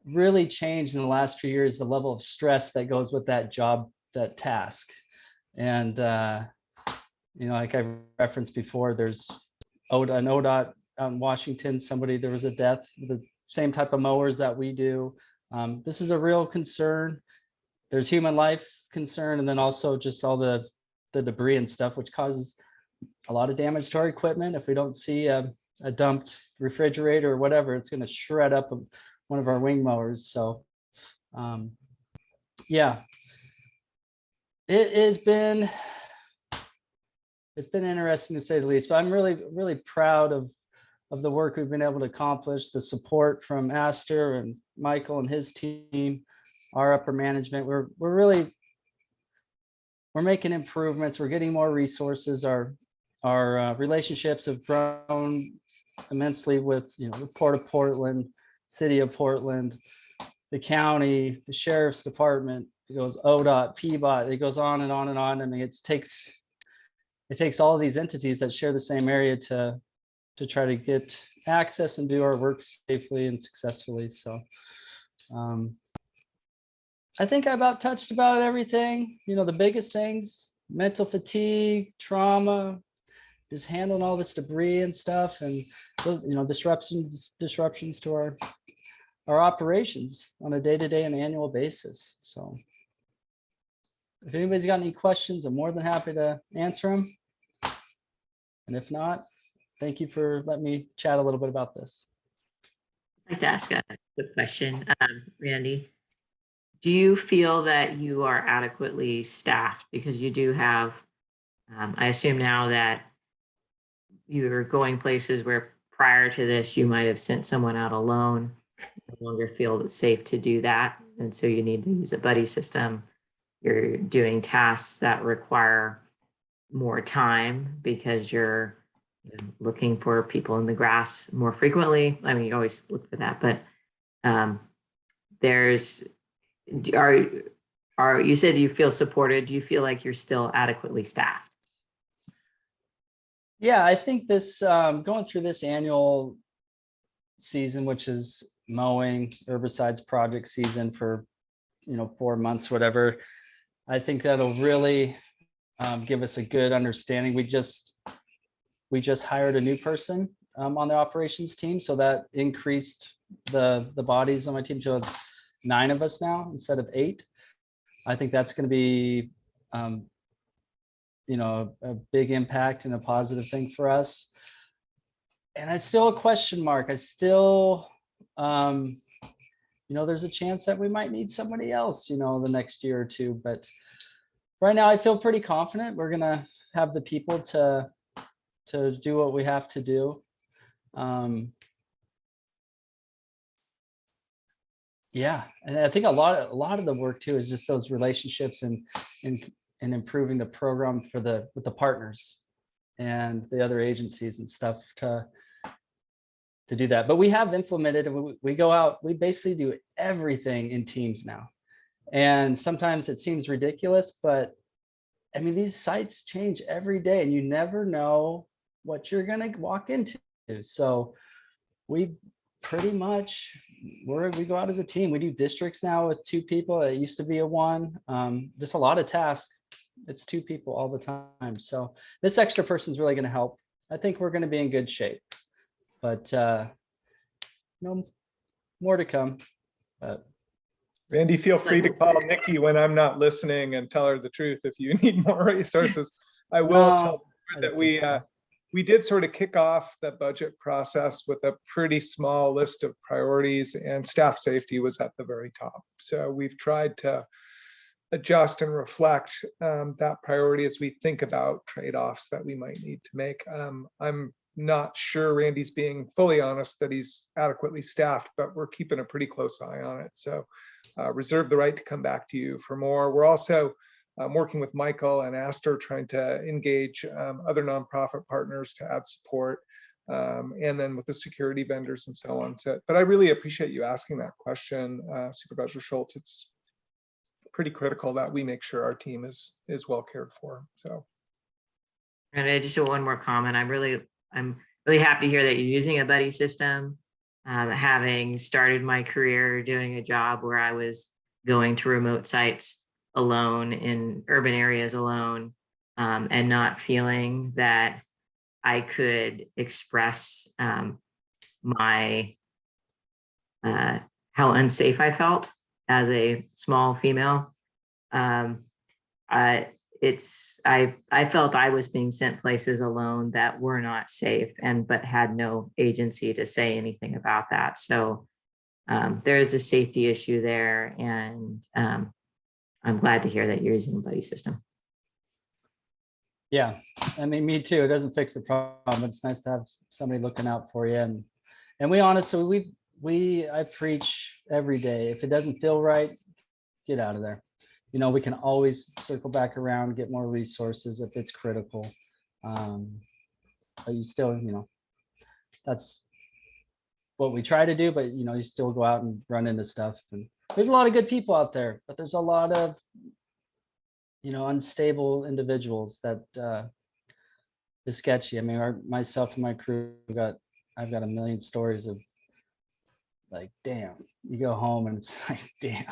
really changed in the last few years, the level of stress that goes with that job, that task. And like I referenced before, there's an ODOT out in Washington, there was a death with the same type of mowers that we do. This is a real concern. There's human life concern, and then also just all the debris and stuff, which causes a lot of damage to our equipment. If we don't see a dumped refrigerator or whatever, it's going to shred up one of our wing mowers. So yeah, it's been interesting to say the least, but I'm really proud of the work we've been able to accomplish, the support from Astor and Michael and his team, our upper management. We're making improvements. We're getting more resources. Our relationships have grown immensely with the Port of Portland, City of Portland, the county, the Sheriff's Department. It goes ODOT, PBOT. It goes on and on and on. I mean, it takes all of these entities that share the same area to try to get access and do our work safely and successfully. So I think I about touched about everything. The biggest things: mental fatigue, trauma, just handling all this debris and stuff, and disruptions to our operations on a day-to-day and annual basis. So if anybody's got any questions, I'm more than happy to answer them. And if not, thank you for letting me chat a little bit about this. I'd like to ask a quick question, Randy. Do you feel that you are adequately staffed? Because you do have, I assume now that you're going places where prior to this, you might have sent someone out alone, no longer feel it's safe to do that. And so you need to use a buddy system. You're doing tasks that require more time because you're looking for people in the grass more frequently. I mean, you always look for that, but you said you feel supported. Do you feel like you're still adequately staffed? Yeah, I think this going through this annual season, which is mowing, herbicides project season for 4 months, whatever, I think that'll really give us a good understanding. We just hired a new person on the operations team, so that increased the bodies on my team. So it's 9 of us now instead of 8. I think that's going to be a big impact and a positive thing for us. And it's still a question mark. I still there's a chance that we might need somebody else the next year or two, but right now I feel pretty confident we're going to have the people to do what we have to do. Yeah, and I think a lot of the work too is just those relationships and improving the program with the partners and the other agencies and stuff to do that. But we have implemented, and we go out, we basically do everything in teams now. And sometimes it seems ridiculous, but I mean, these sites change every day and you never know what you're going to walk into. So we pretty much, we go out as a team. We do districts now with 2 people. It used to be a 1. Just a lot of tasks. It's 2 people all the time. So this extra person is really going to help. I think we're going to be in good shape, but more to come. But Randy, feel free to call Nikki when I'm not listening and tell her the truth if you need more resources. I will tell you that we did sort of kick off the budget process with a pretty small list of priorities, and staff safety was at the very top. So we've tried to adjust and reflect that priority as we think about trade-offs that we might need to make. I'm not sure Randy's being fully honest that he's adequately staffed, but we're keeping a pretty close eye on it. So reserve the right to come back to you for more. We're also working with Michael and Astor, trying to engage other nonprofit partners to add support, and then with the security vendors and so on. But I really appreciate you asking that question, Supervisor Schultz. It's pretty critical that we make sure our team is well cared for. So, and I just have one more comment. I'm really happy to hear that you're using a buddy system. Having started my career doing a job where I was going to remote sites alone in urban areas alone, and not feeling that I could express my how unsafe I felt as a small female. I felt I was being sent places alone that were not safe, but had no agency to say anything about that. So there is a safety issue there, and I'm glad to hear that you're using the buddy system. Yeah, I mean, me too. It doesn't fix the problem. It's nice to have somebody looking out for you. And we honestly, I preach every day. If it doesn't feel right, get out of there. You know, we can always circle back around, get more resources if it's critical. But you still, you know, that's what we try to do, but you know, you still go out and run into stuff. And there's a lot of good people out there, but there's a lot of, you know, unstable individuals that is sketchy. I mean, myself and my crew I've got a million stories of like, damn, you go home and it's like, damn.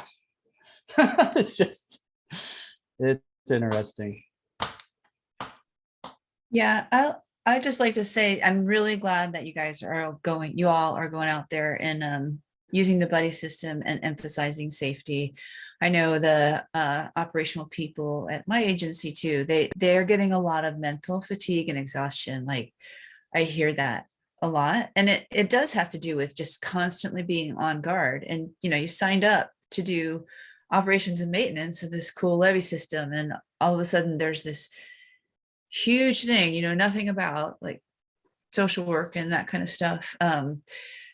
It's interesting. Yeah, I just like to say I'm really glad that you all are going out there and using the buddy system and emphasizing safety. I know the operational people at my agency too, they're getting a lot of mental fatigue and exhaustion. Like I hear that a lot, and it does have to do with just constantly being on guard. And you know, you signed up to do operations and maintenance of this cool levy system, and all of a sudden there's this huge thing, you know, nothing about like social work and that kind of stuff.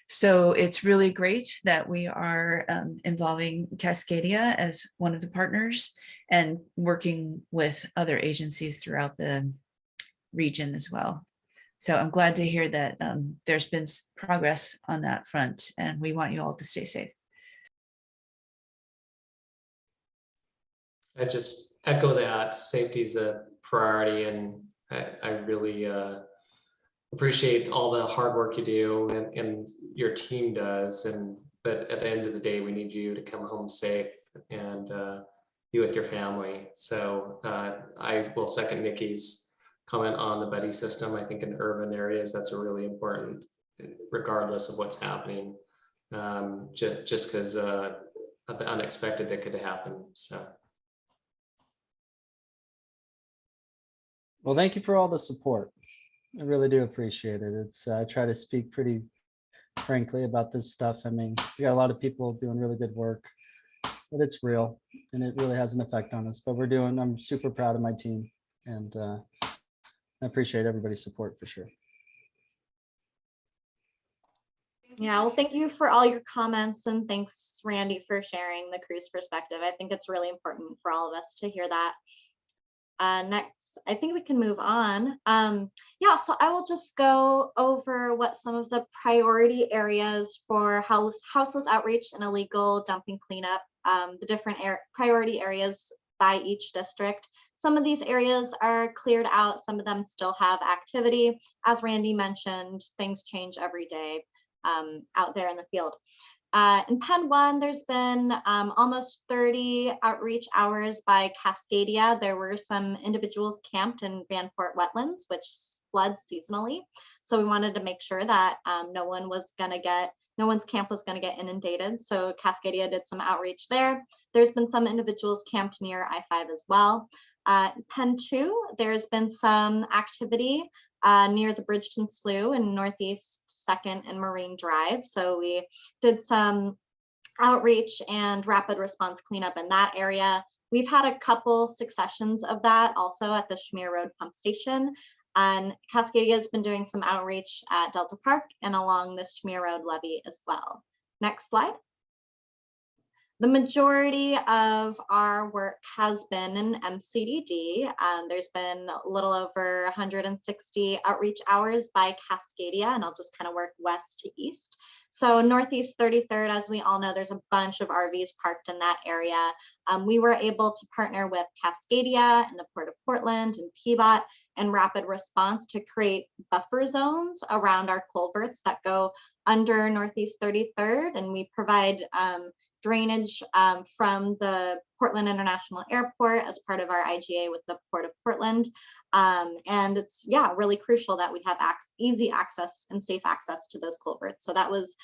So it's really great that we are involving Cascadia as one of the partners and working with other agencies throughout the region as well. So I'm glad to hear that there's been progress on that front, and we want you all to stay safe. I just echo that safety is a priority, and I really appreciate all the hard work you do and your team does. But at the end of the day, we need you to come home safe and be with your family. So I will second Nikki's comment on the buddy system. I think in urban areas, that's a really important, regardless of what's happening, just because of the unexpected that could happen. So. Well, thank you for all the support. I really do appreciate it. I try to speak pretty frankly about this stuff. I mean, we got a lot of people doing really good work, but it's real and it really has an effect on us. But I'm super proud of my team, and I appreciate everybody's support for sure. Yeah, well, thank you for all your comments, and thanks, Randy, for sharing the crew's perspective. I think it's really important for all of us to hear that. Next, I think we can move on. Yeah, so I will just go over what some of the priority areas for houseless outreach and illegal dumping cleanup, the different priority areas by each district. Some of these areas are cleared out, some of them still have activity. As Randy mentioned, things change every day out there in the field. In Pen 1, there's been almost 30 outreach hours by Cascadia. There were some individuals camped in Vanport wetlands, which floods seasonally. So we wanted to make sure that no one's camp was going to get inundated. So Cascadia did some outreach there. There's been some individuals camped near I-5 as well. Pen 2, there's been some activity near the Bridgeton Slough in Northeast 2nd and Marine Drive. So we did some outreach and rapid response cleanup in that area. We've had a couple successions of that also at the Schmear Road pump station. And Cascadia has been doing some outreach at Delta Park and along the Schmear Road levee as well. Next slide. The majority of our work has been in MCDD. There's been a little over 160 outreach hours by Cascadia, and I'll just kind of work west to east. So Northeast 33rd, as we all know, there's a bunch of RVs parked in that area. We were able to partner with Cascadia and the Port of Portland and PBOT and Rapid Response to create buffer zones around our culverts that go under Northeast 33rd, and we provide drainage from the Portland International Airport as part of our IGA with the Port of Portland. And it's, yeah, really crucial that we have easy access and safe access to those culverts. So that was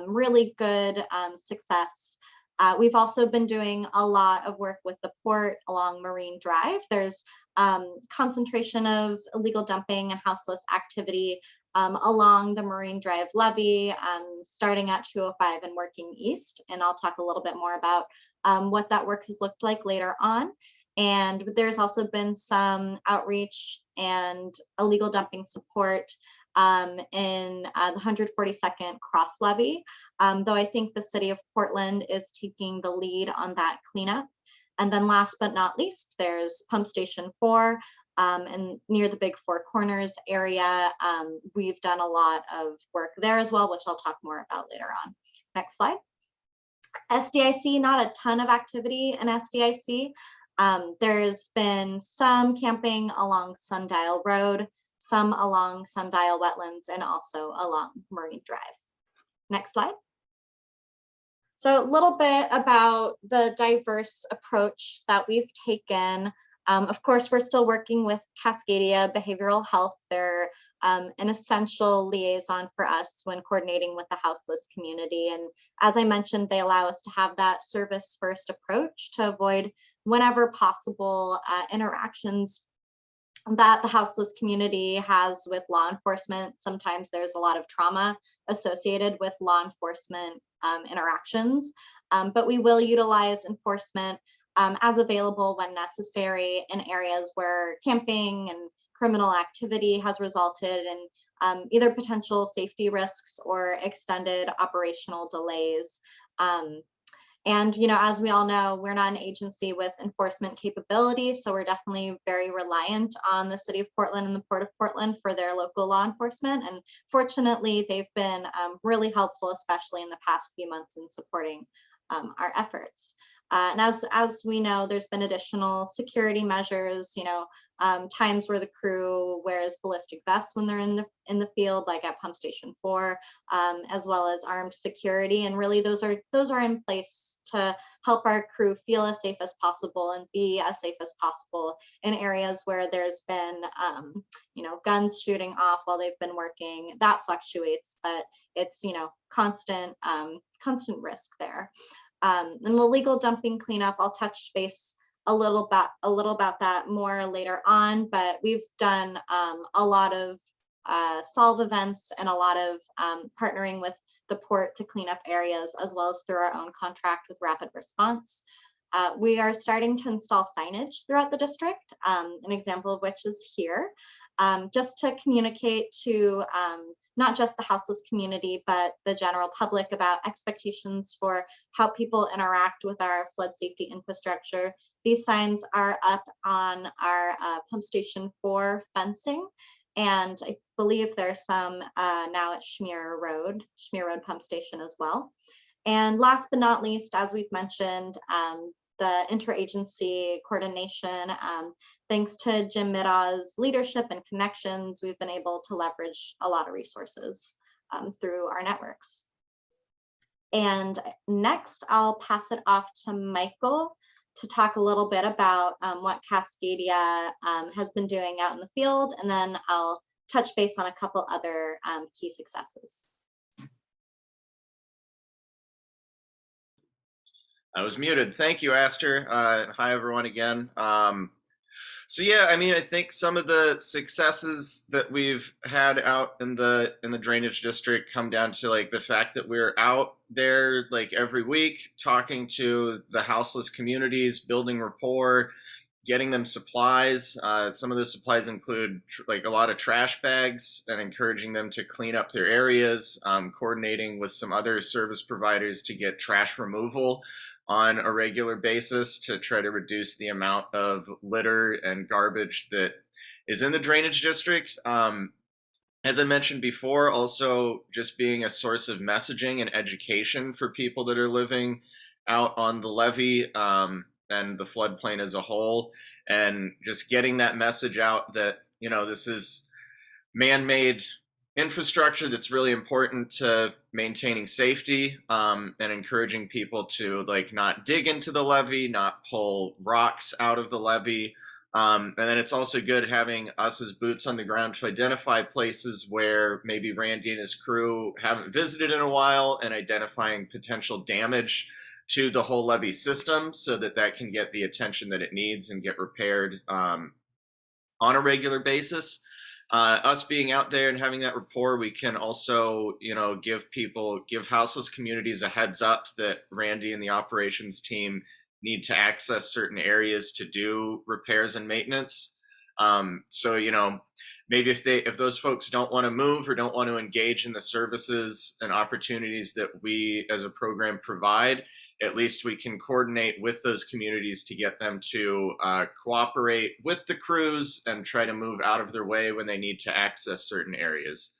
really good success. We've also been doing a lot of work with the port along Marine Drive. There's concentration of illegal dumping and houseless activity along the Marine Drive levee, starting at 205 and working east. And I'll talk a little bit more about what that work has looked like later on. And there's also been some outreach and illegal dumping support in the 142nd cross levee, though I think the city of Portland is taking the lead on that cleanup. And then last but not least, there's Pump Station 4 and near the Big Four Corners area. We've done a lot of work there as well, which I'll talk more about later on. Next slide. SDIC, not a ton of activity in SDIC. There's been some camping along Sundial Road, some along Sundial Wetlands, and also along Marine Drive. Next slide. So a little bit about the diverse approach that we've taken. Of course, we're still working with Cascadia Behavioral Health. They're an essential liaison for us when coordinating with the houseless community. And as I mentioned, they allow us to have that service first approach to avoid, whenever possible, interactions that the houseless community has with law enforcement. Sometimes there's a lot of trauma associated with law enforcement interactions, but we will utilize enforcement as available when necessary in areas where camping and criminal activity has resulted in either potential safety risks or extended operational delays. And, you know, as we all know, we're not an agency with enforcement capability, so we're definitely very reliant on the city of Portland and the Port of Portland for their local law enforcement. And fortunately, they've been really helpful, especially in the past few months in supporting our efforts. And as we know, there's been additional security measures, you know, times where the crew wears ballistic vests when they're in the field, like at Pump Station 4, as well as armed security. And really, those are in place to help our crew feel as safe as possible and be as safe as possible in areas where there's been, you know, guns shooting off while they've been working. That fluctuates, but it's, you know, constant risk there. And the legal dumping cleanup, I'll touch base a little about that more later on, but we've done a lot of solve events and a lot of partnering with the port to clean up areas, as well as through our own contract with Rapid Response. We are starting to install signage throughout the district, an example of which is here, just to communicate to not just the houseless community, but the general public about expectations for how people interact with our flood safety infrastructure. These signs are up on our Pump Station 4 fencing, and I believe there's some now at Schmier Road Pump Station as well. And last but not least, as we've mentioned, the interagency coordination. Thanks to Jim Middaw's leadership and connections, we've been able to leverage a lot of resources through our networks. And next, I'll pass it off to Michael to talk a little bit about what Cascadia has been doing out in the field, and then I'll touch base on a couple other key successes. I was muted. Thank you, Aster. Hi, everyone, again. So yeah, I mean, I think some of the successes that we've had out in the drainage district come down to like the fact that we're out there like every week talking to the houseless communities, building rapport, getting them supplies. Some of the supplies include like a lot of trash bags and encouraging them to clean up their areas, coordinating with some other service providers to get trash removal on a regular basis to try to reduce the amount of litter and garbage that is in the drainage district. As I mentioned before, also just being a source of messaging and education for people that are living out on the levee and the floodplain as a whole, and just getting that message out that, you know, this is man-made infrastructure that's really important to maintaining safety, and encouraging people to like not dig into the levee, not pull rocks out of the levee. And then it's also good having us as boots on the ground to identify places where maybe Randy and his crew haven't visited in a while, and identifying potential damage to the whole levee system so that that can get the attention that it needs and get repaired on a regular basis. Us being out there and having that rapport, we can also, you know, give houseless communities a heads up that Randy and the operations team need to access certain areas to do repairs and maintenance. So, you know, maybe if those folks don't want to move or don't want to engage in the services and opportunities that we as a program provide, at least we can coordinate with those communities to get them to cooperate with the crews and try to move out of their way when they need to access certain areas.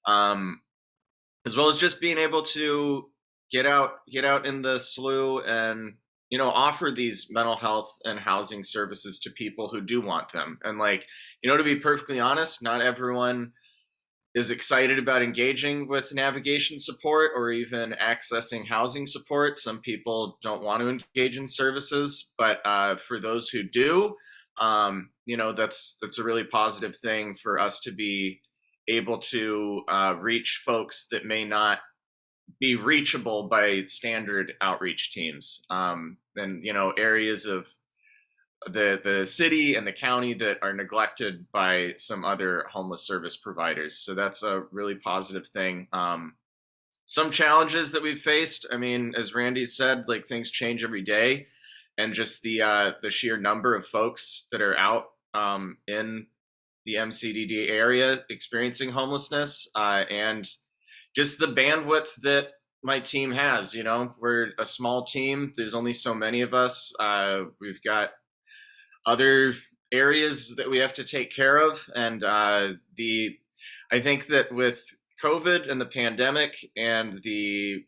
As well as just being able to get out in the slough and, you know, offer these mental health and housing services to people who do want them. And like, you know, to be perfectly honest, not everyone is excited about engaging with navigation support or even accessing housing support. Some people don't want to engage in services, but for those who do, you know, that's a really positive thing for us to be able to reach folks that may not be reachable by standard outreach teams. And, you know, areas of the city and the county that are neglected by some other homeless service providers. So that's a really positive thing. Some challenges that we've faced, I mean, as Randy said, like things change every day, and just the sheer number of folks that are out in the MCDD area experiencing homelessness, and just the bandwidth that my team has. You know, we're a small team. There's only so many of us. We've got other areas that we have to take care of. And I think that with COVID and the pandemic and the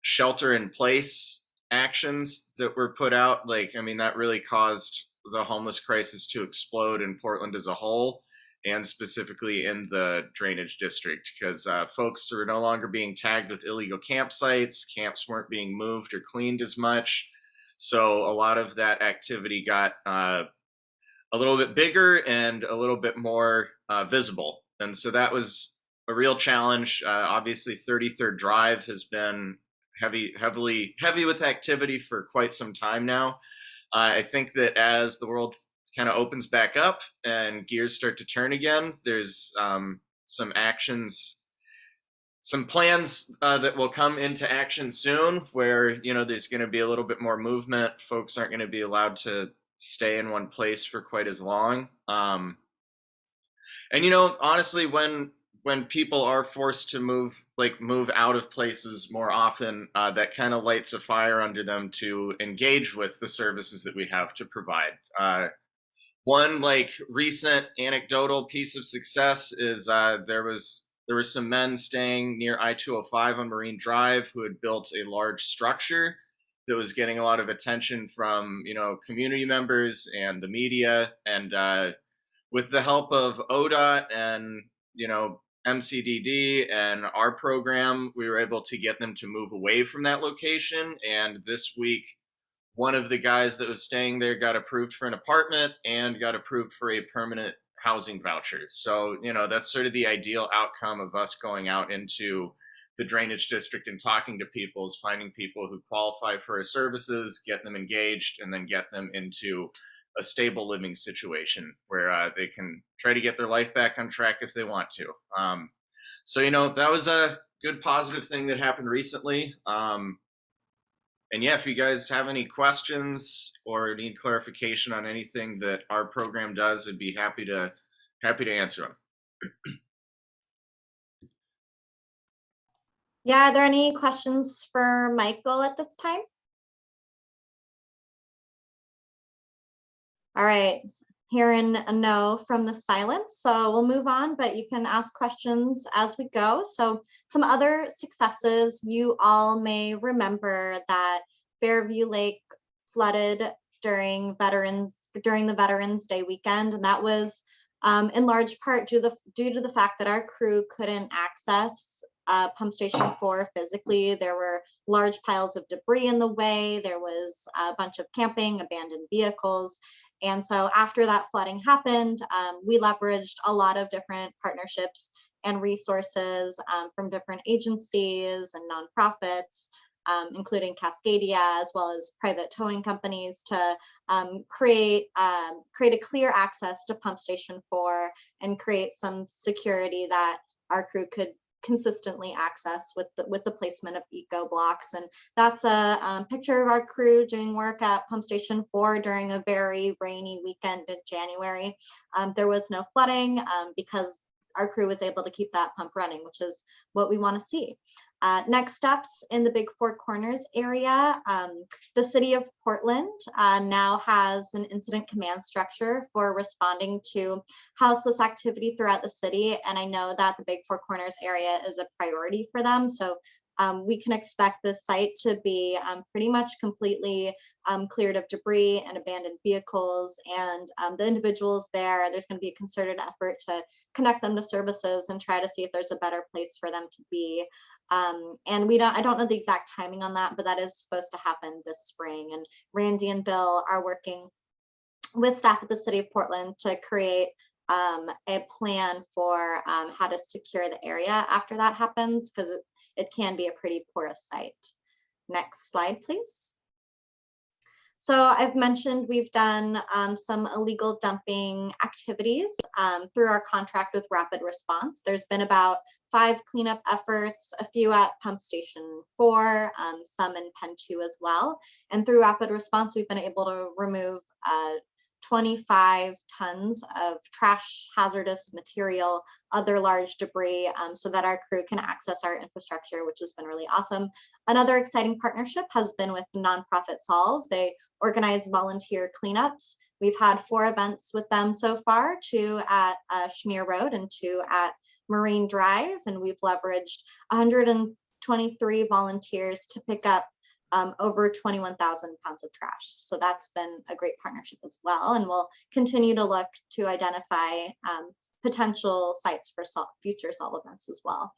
shelter in place actions that were put out, like, I mean, that really caused the homeless crisis to explode in Portland as a whole, and specifically in the drainage district, because folks are no longer being tagged with illegal campsites. Camps weren't being moved or cleaned as much. So a lot of that activity got a little bit bigger and a little bit more visible. And so that was a real challenge. Obviously, 33rd Drive has been heavy with activity for quite some time now. I think that as the world kind of opens back up and gears start to turn again, there's some plans that will come into action soon, where, you know, there's going to be a little bit more movement. Folks aren't going to be allowed to stay in one place for quite as long. And, you know, honestly, when people are forced to move out of places more often, that kind of lights a fire under them to engage with the services that we have to provide. One like recent anecdotal piece of success is there were some men staying near I-205 on Marine Drive who had built a large structure that was getting a lot of attention from, you know, community members and the media. And with the help of ODOT and, you know, MCDD and our program, we were able to get them to move away from that location. And this week, one of the guys that was staying there got approved for an apartment and got approved for a permanent housing voucher. So, you know, that's sort of the ideal outcome of us going out into the drainage district and talking to people, is finding people who qualify for our services, get them engaged, and then get them into a stable living situation where they can try to get their life back on track if they want to. So, you know, that was a good positive thing that happened recently. And yeah, if you guys have any questions or need clarification on anything that our program does, I'd be happy to answer them. Yeah, are there any questions for Michael at this time? All right, hearing a no from the silence, so we'll move on, but you can ask questions as we go. So some other successes, you all may remember that Fairview Lake flooded during the Veterans Day weekend, and that was in large part due to the fact that our crew couldn't access Pump Station 4 physically. There were large piles of debris in the way. There was a bunch of camping, abandoned vehicles. And so after that flooding happened, we leveraged a lot of different partnerships and resources from different agencies and nonprofits, including Cascadia, as well as private towing companies, to create a clear access to Pump Station 4 and create some security that our crew could consistently access with the placement of eco blocks. And that's a picture of our crew doing work at Pump Station 4 during a very rainy weekend in January. There was no flooding because our crew was able to keep that pump running, which is what we want to see. Next steps in the Big Four Corners area, the city of Portland now has an incident command structure for responding to houseless activity throughout the city. And I know that the Big Four Corners area is a priority for them. So we can expect this site to be pretty much completely cleared of debris and abandoned vehicles, and the individuals there's going to be a concerted effort to connect them to services and try to see if there's a better place for them to be. And I don't know the exact timing on that, but that is supposed to happen this spring. And Randy and Bill are working with staff at the city of Portland to create a plan for how to secure the area after that happens, because it can be a pretty porous site. Next slide, please. So I've mentioned we've done some illegal dumping activities through our contract with Rapid Response. There's been about 5 cleanup efforts, a few at Pump Station 4, some in Pen 2 as well. And through Rapid Response, we've been able to remove 25 tons of trash, hazardous material, other large debris, so that our crew can access our infrastructure, which has been really awesome. Another exciting partnership has been with the nonprofit Solve. They organize volunteer cleanups. We've had 4 events with them so far, 2 at Schmear Road and 2 at Marine Drive, and we've leveraged 123 volunteers to pick up over 21,000 pounds of trash. So that's been a great partnership as well. And we'll continue to look to identify potential sites for future Solve events as well.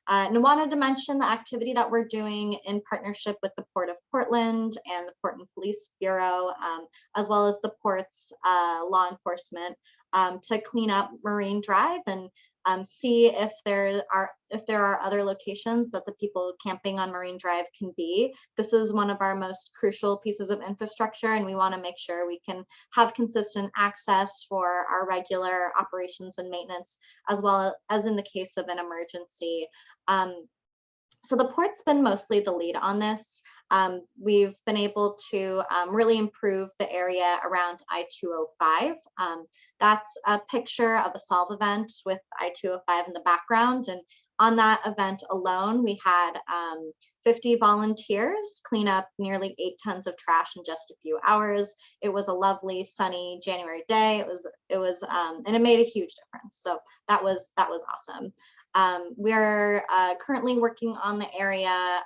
And I wanted to mention the activity that we're doing in partnership with the Port of Portland and the Portland Police Bureau, as well as the Port's law enforcement, to clean up Marine Drive and see if there are other locations that the people camping on Marine Drive can be. This is one of our most crucial pieces of infrastructure, and we want to make sure we can have consistent access for our regular operations and maintenance, as well as in the case of an emergency. So the port's been mostly the lead on this. We've been able to really improve the area around I-205. That's a picture of a Solve event with I-205 in the background. And on that event alone, we had 50 volunteers clean up nearly 8 tons of trash in just a few hours. It was a lovely sunny January day. It was and it made a huge difference. So that was awesome. We're currently working on the area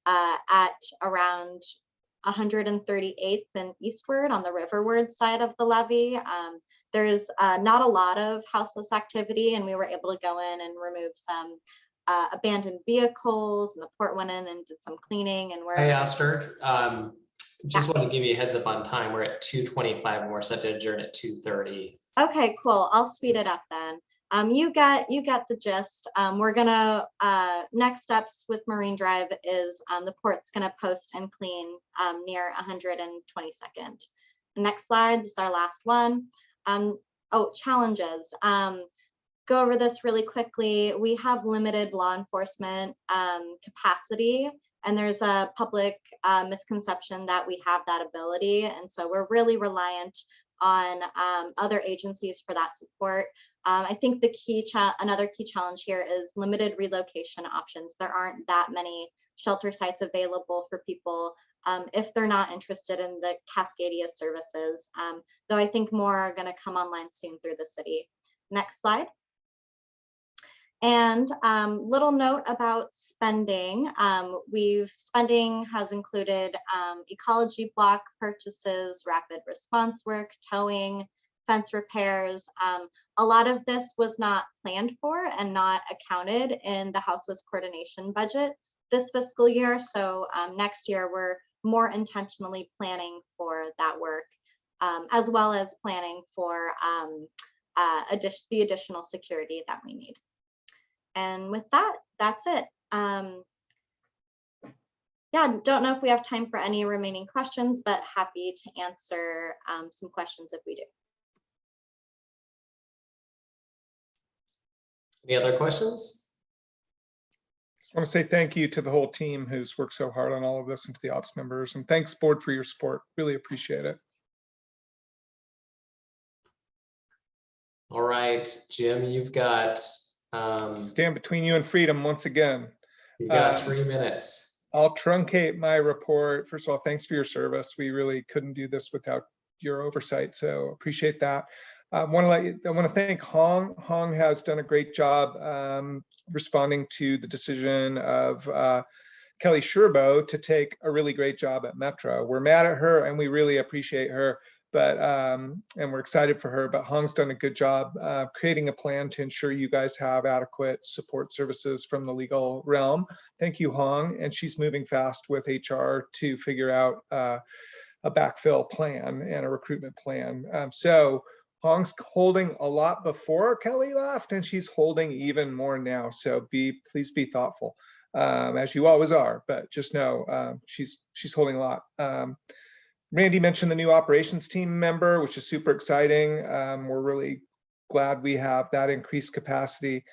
at around 138th and eastward on the riverward side of the levee. There's not a lot of houseless activity, and we were able to go in and remove some abandoned vehicles, and the port went in and did some cleaning. And I asked her, just want to give you a heads up on time. We're at 2:25 and we're set to adjourn at 2:30. Okay, cool. I'll speed it up then. You get the gist. We're gonna next steps with Marine Drive is the port's gonna post and clean near 122nd. Next slide. This is our last one. Challenges. Go over this really quickly. We have limited law enforcement capacity, and there's a public misconception that we have that ability, and so we're really reliant on other agencies for that support. I think another key challenge here is limited relocation options. There aren't that many shelter sites available for people if they're not interested in the Cascadia services, though I think more are going to come online soon through the city. Next slide. And little note about spending. Spending has included ecology block purchases, rapid response work, towing, fence repairs. A lot of this was not planned for and not accounted in the houseless coordination budget this fiscal year. So next year, we're more intentionally planning for that work, as well as planning for the additional security that we need. And with that, that's it. Yeah, don't know if we have time for any remaining questions, but happy to answer some questions if we do. Any other questions? I want to say thank you to the whole team who's worked so hard on all of this, and to the ops members, and thanks board for your support. Really appreciate it. All right, Jim, you've got Stand between you and freedom once again. 3 minutes. I'll truncate my report. First of all, thanks for your service. We really couldn't do this without your oversight, so appreciate that. I want to thank Hong. Hong has done a great job responding to the decision of Kelly Sherbo to take a really great job at Metro. We're mad at her and we really appreciate her, but and we're excited for her, but Hong's done a good job creating a plan to ensure you guys have adequate support services from the legal realm. Thank you, Hong. And she's moving fast with HR to figure out a backfill plan and a recruitment plan. So Hong's holding a lot before Kelly left, and she's holding even more now. So please be thoughtful, as you always are, but just know she's holding a lot. Randy mentioned the new operations team member, which is super exciting. We're really glad we have that increased capacity.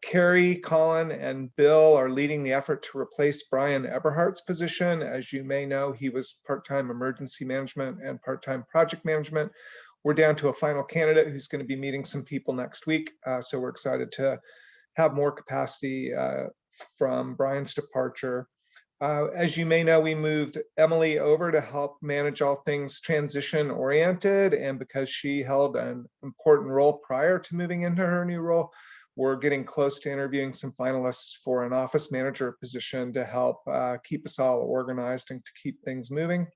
Carrie, Colin, and Bill are leading the effort to replace Brian Eberhardt's position. As you may know, he was part-time emergency management and part-time project management. We're down to a final candidate who's going to be meeting some people next week. So we're excited to have more capacity from Brian's departure. As you may know, we moved Emily over to help manage all things transition oriented. And because she held an important role prior to moving into her new role, we're getting close to interviewing some finalists for an office manager position to help keep us all organized and to keep things moving.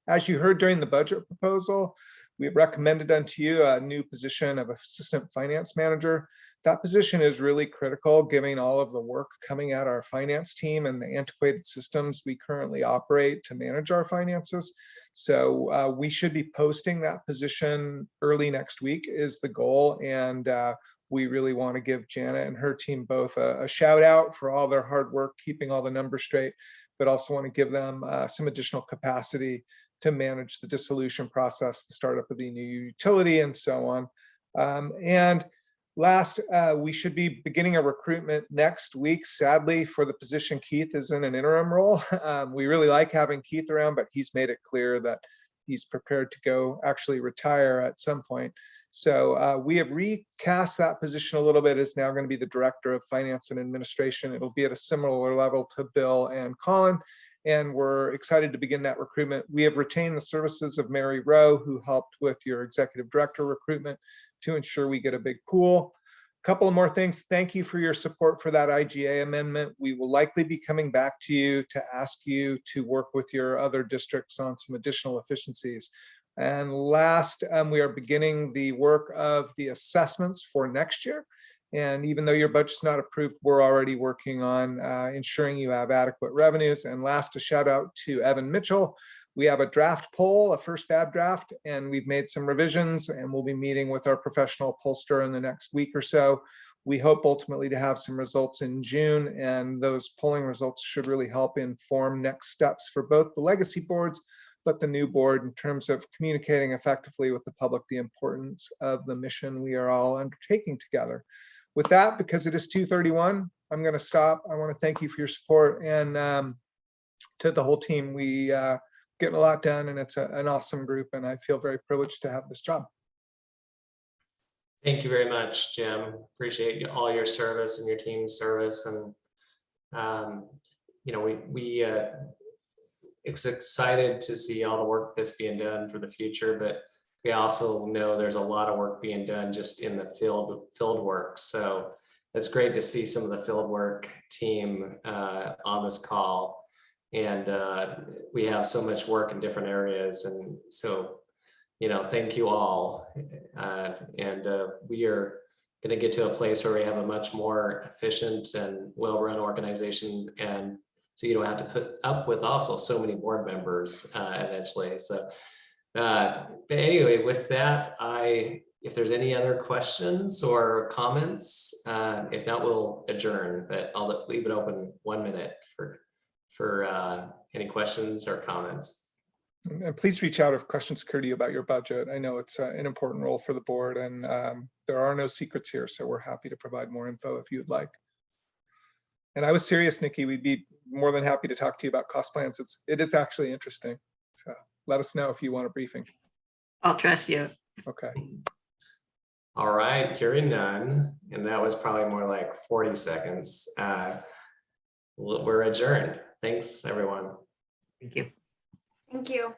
As you heard during the budget proposal, we have recommended unto you a new position of assistant finance manager. That position is really critical, given all of the work coming at our finance team and the antiquated systems we currently operate to manage our finances. So we should be posting that position early next week is the goal. And we really want to give Janet and her team both a shout out for all their hard work, keeping all the numbers straight, but also want to give them some additional capacity to manage the dissolution process, the startup of the new utility, and so on. And last, we should be beginning a recruitment next week. Sadly, for the position, Keith is in an interim role. We really like having Keith around, but he's made it clear that he's prepared to go actually retire at some point. So we have recast that position a little bit. It's now going to be the Director of Finance and Administration. It'll be at a similar level to Bill and Colin. And we're excited to begin that recruitment. We have retained the services of Mary Rowe, who helped with your executive director recruitment to ensure we get a big pool. A couple of more things. Thank you for your support for that IGA amendment. We will likely be coming back to you to ask you to work with your other districts on some additional efficiencies. And last, we are beginning the work of the assessments for next year. And even though your budget's not approved, we're already working on ensuring you have adequate revenues. And last, a shout out to Evan Mitchell. We have a draft poll, a first bad draft, and we've made some revisions, and we'll be meeting with our professional pollster in the next week or so. We hope ultimately to have some results in June, and those polling results should really help inform next steps for both the legacy boards, but the new board in terms of communicating effectively with the public the importance of the mission we are all undertaking together. With that, because it is 2:31, I'm going to stop. I want to thank you for your support, and to the whole team. We getting a lot done, and it's an awesome group, and I feel very privileged to have this job. Thank you very much, Jim. Appreciate all your service and your team's service. And you know, it's excited to see all the work that's being done for the future, but we also know there's a lot of work being done just in the field work. So it's great to see some of the field work team on this call. And we have so much work in different areas. And so thank you all. And we are going to get to a place where we have a much more efficient and well-run organization. And so you don't have to put up with also so many board members eventually. So but anyway, with that, if there's any other questions or comments, if not, we'll adjourn, but I'll leave it open 1 minute for any questions or comments. And please reach out if questions occur to you about your budget. I know it's an important role for the board, and there are no secrets here, so we're happy to provide more info if you'd like. And I was serious, Nikki, we'd be more than happy to talk to you about cost plans. It is actually interesting. So let us know if you want a briefing. I'll trust you. Okay. All right, hearing none, and that was probably more like 40 seconds. We're adjourned. Thanks, everyone. Thank you. Thank you.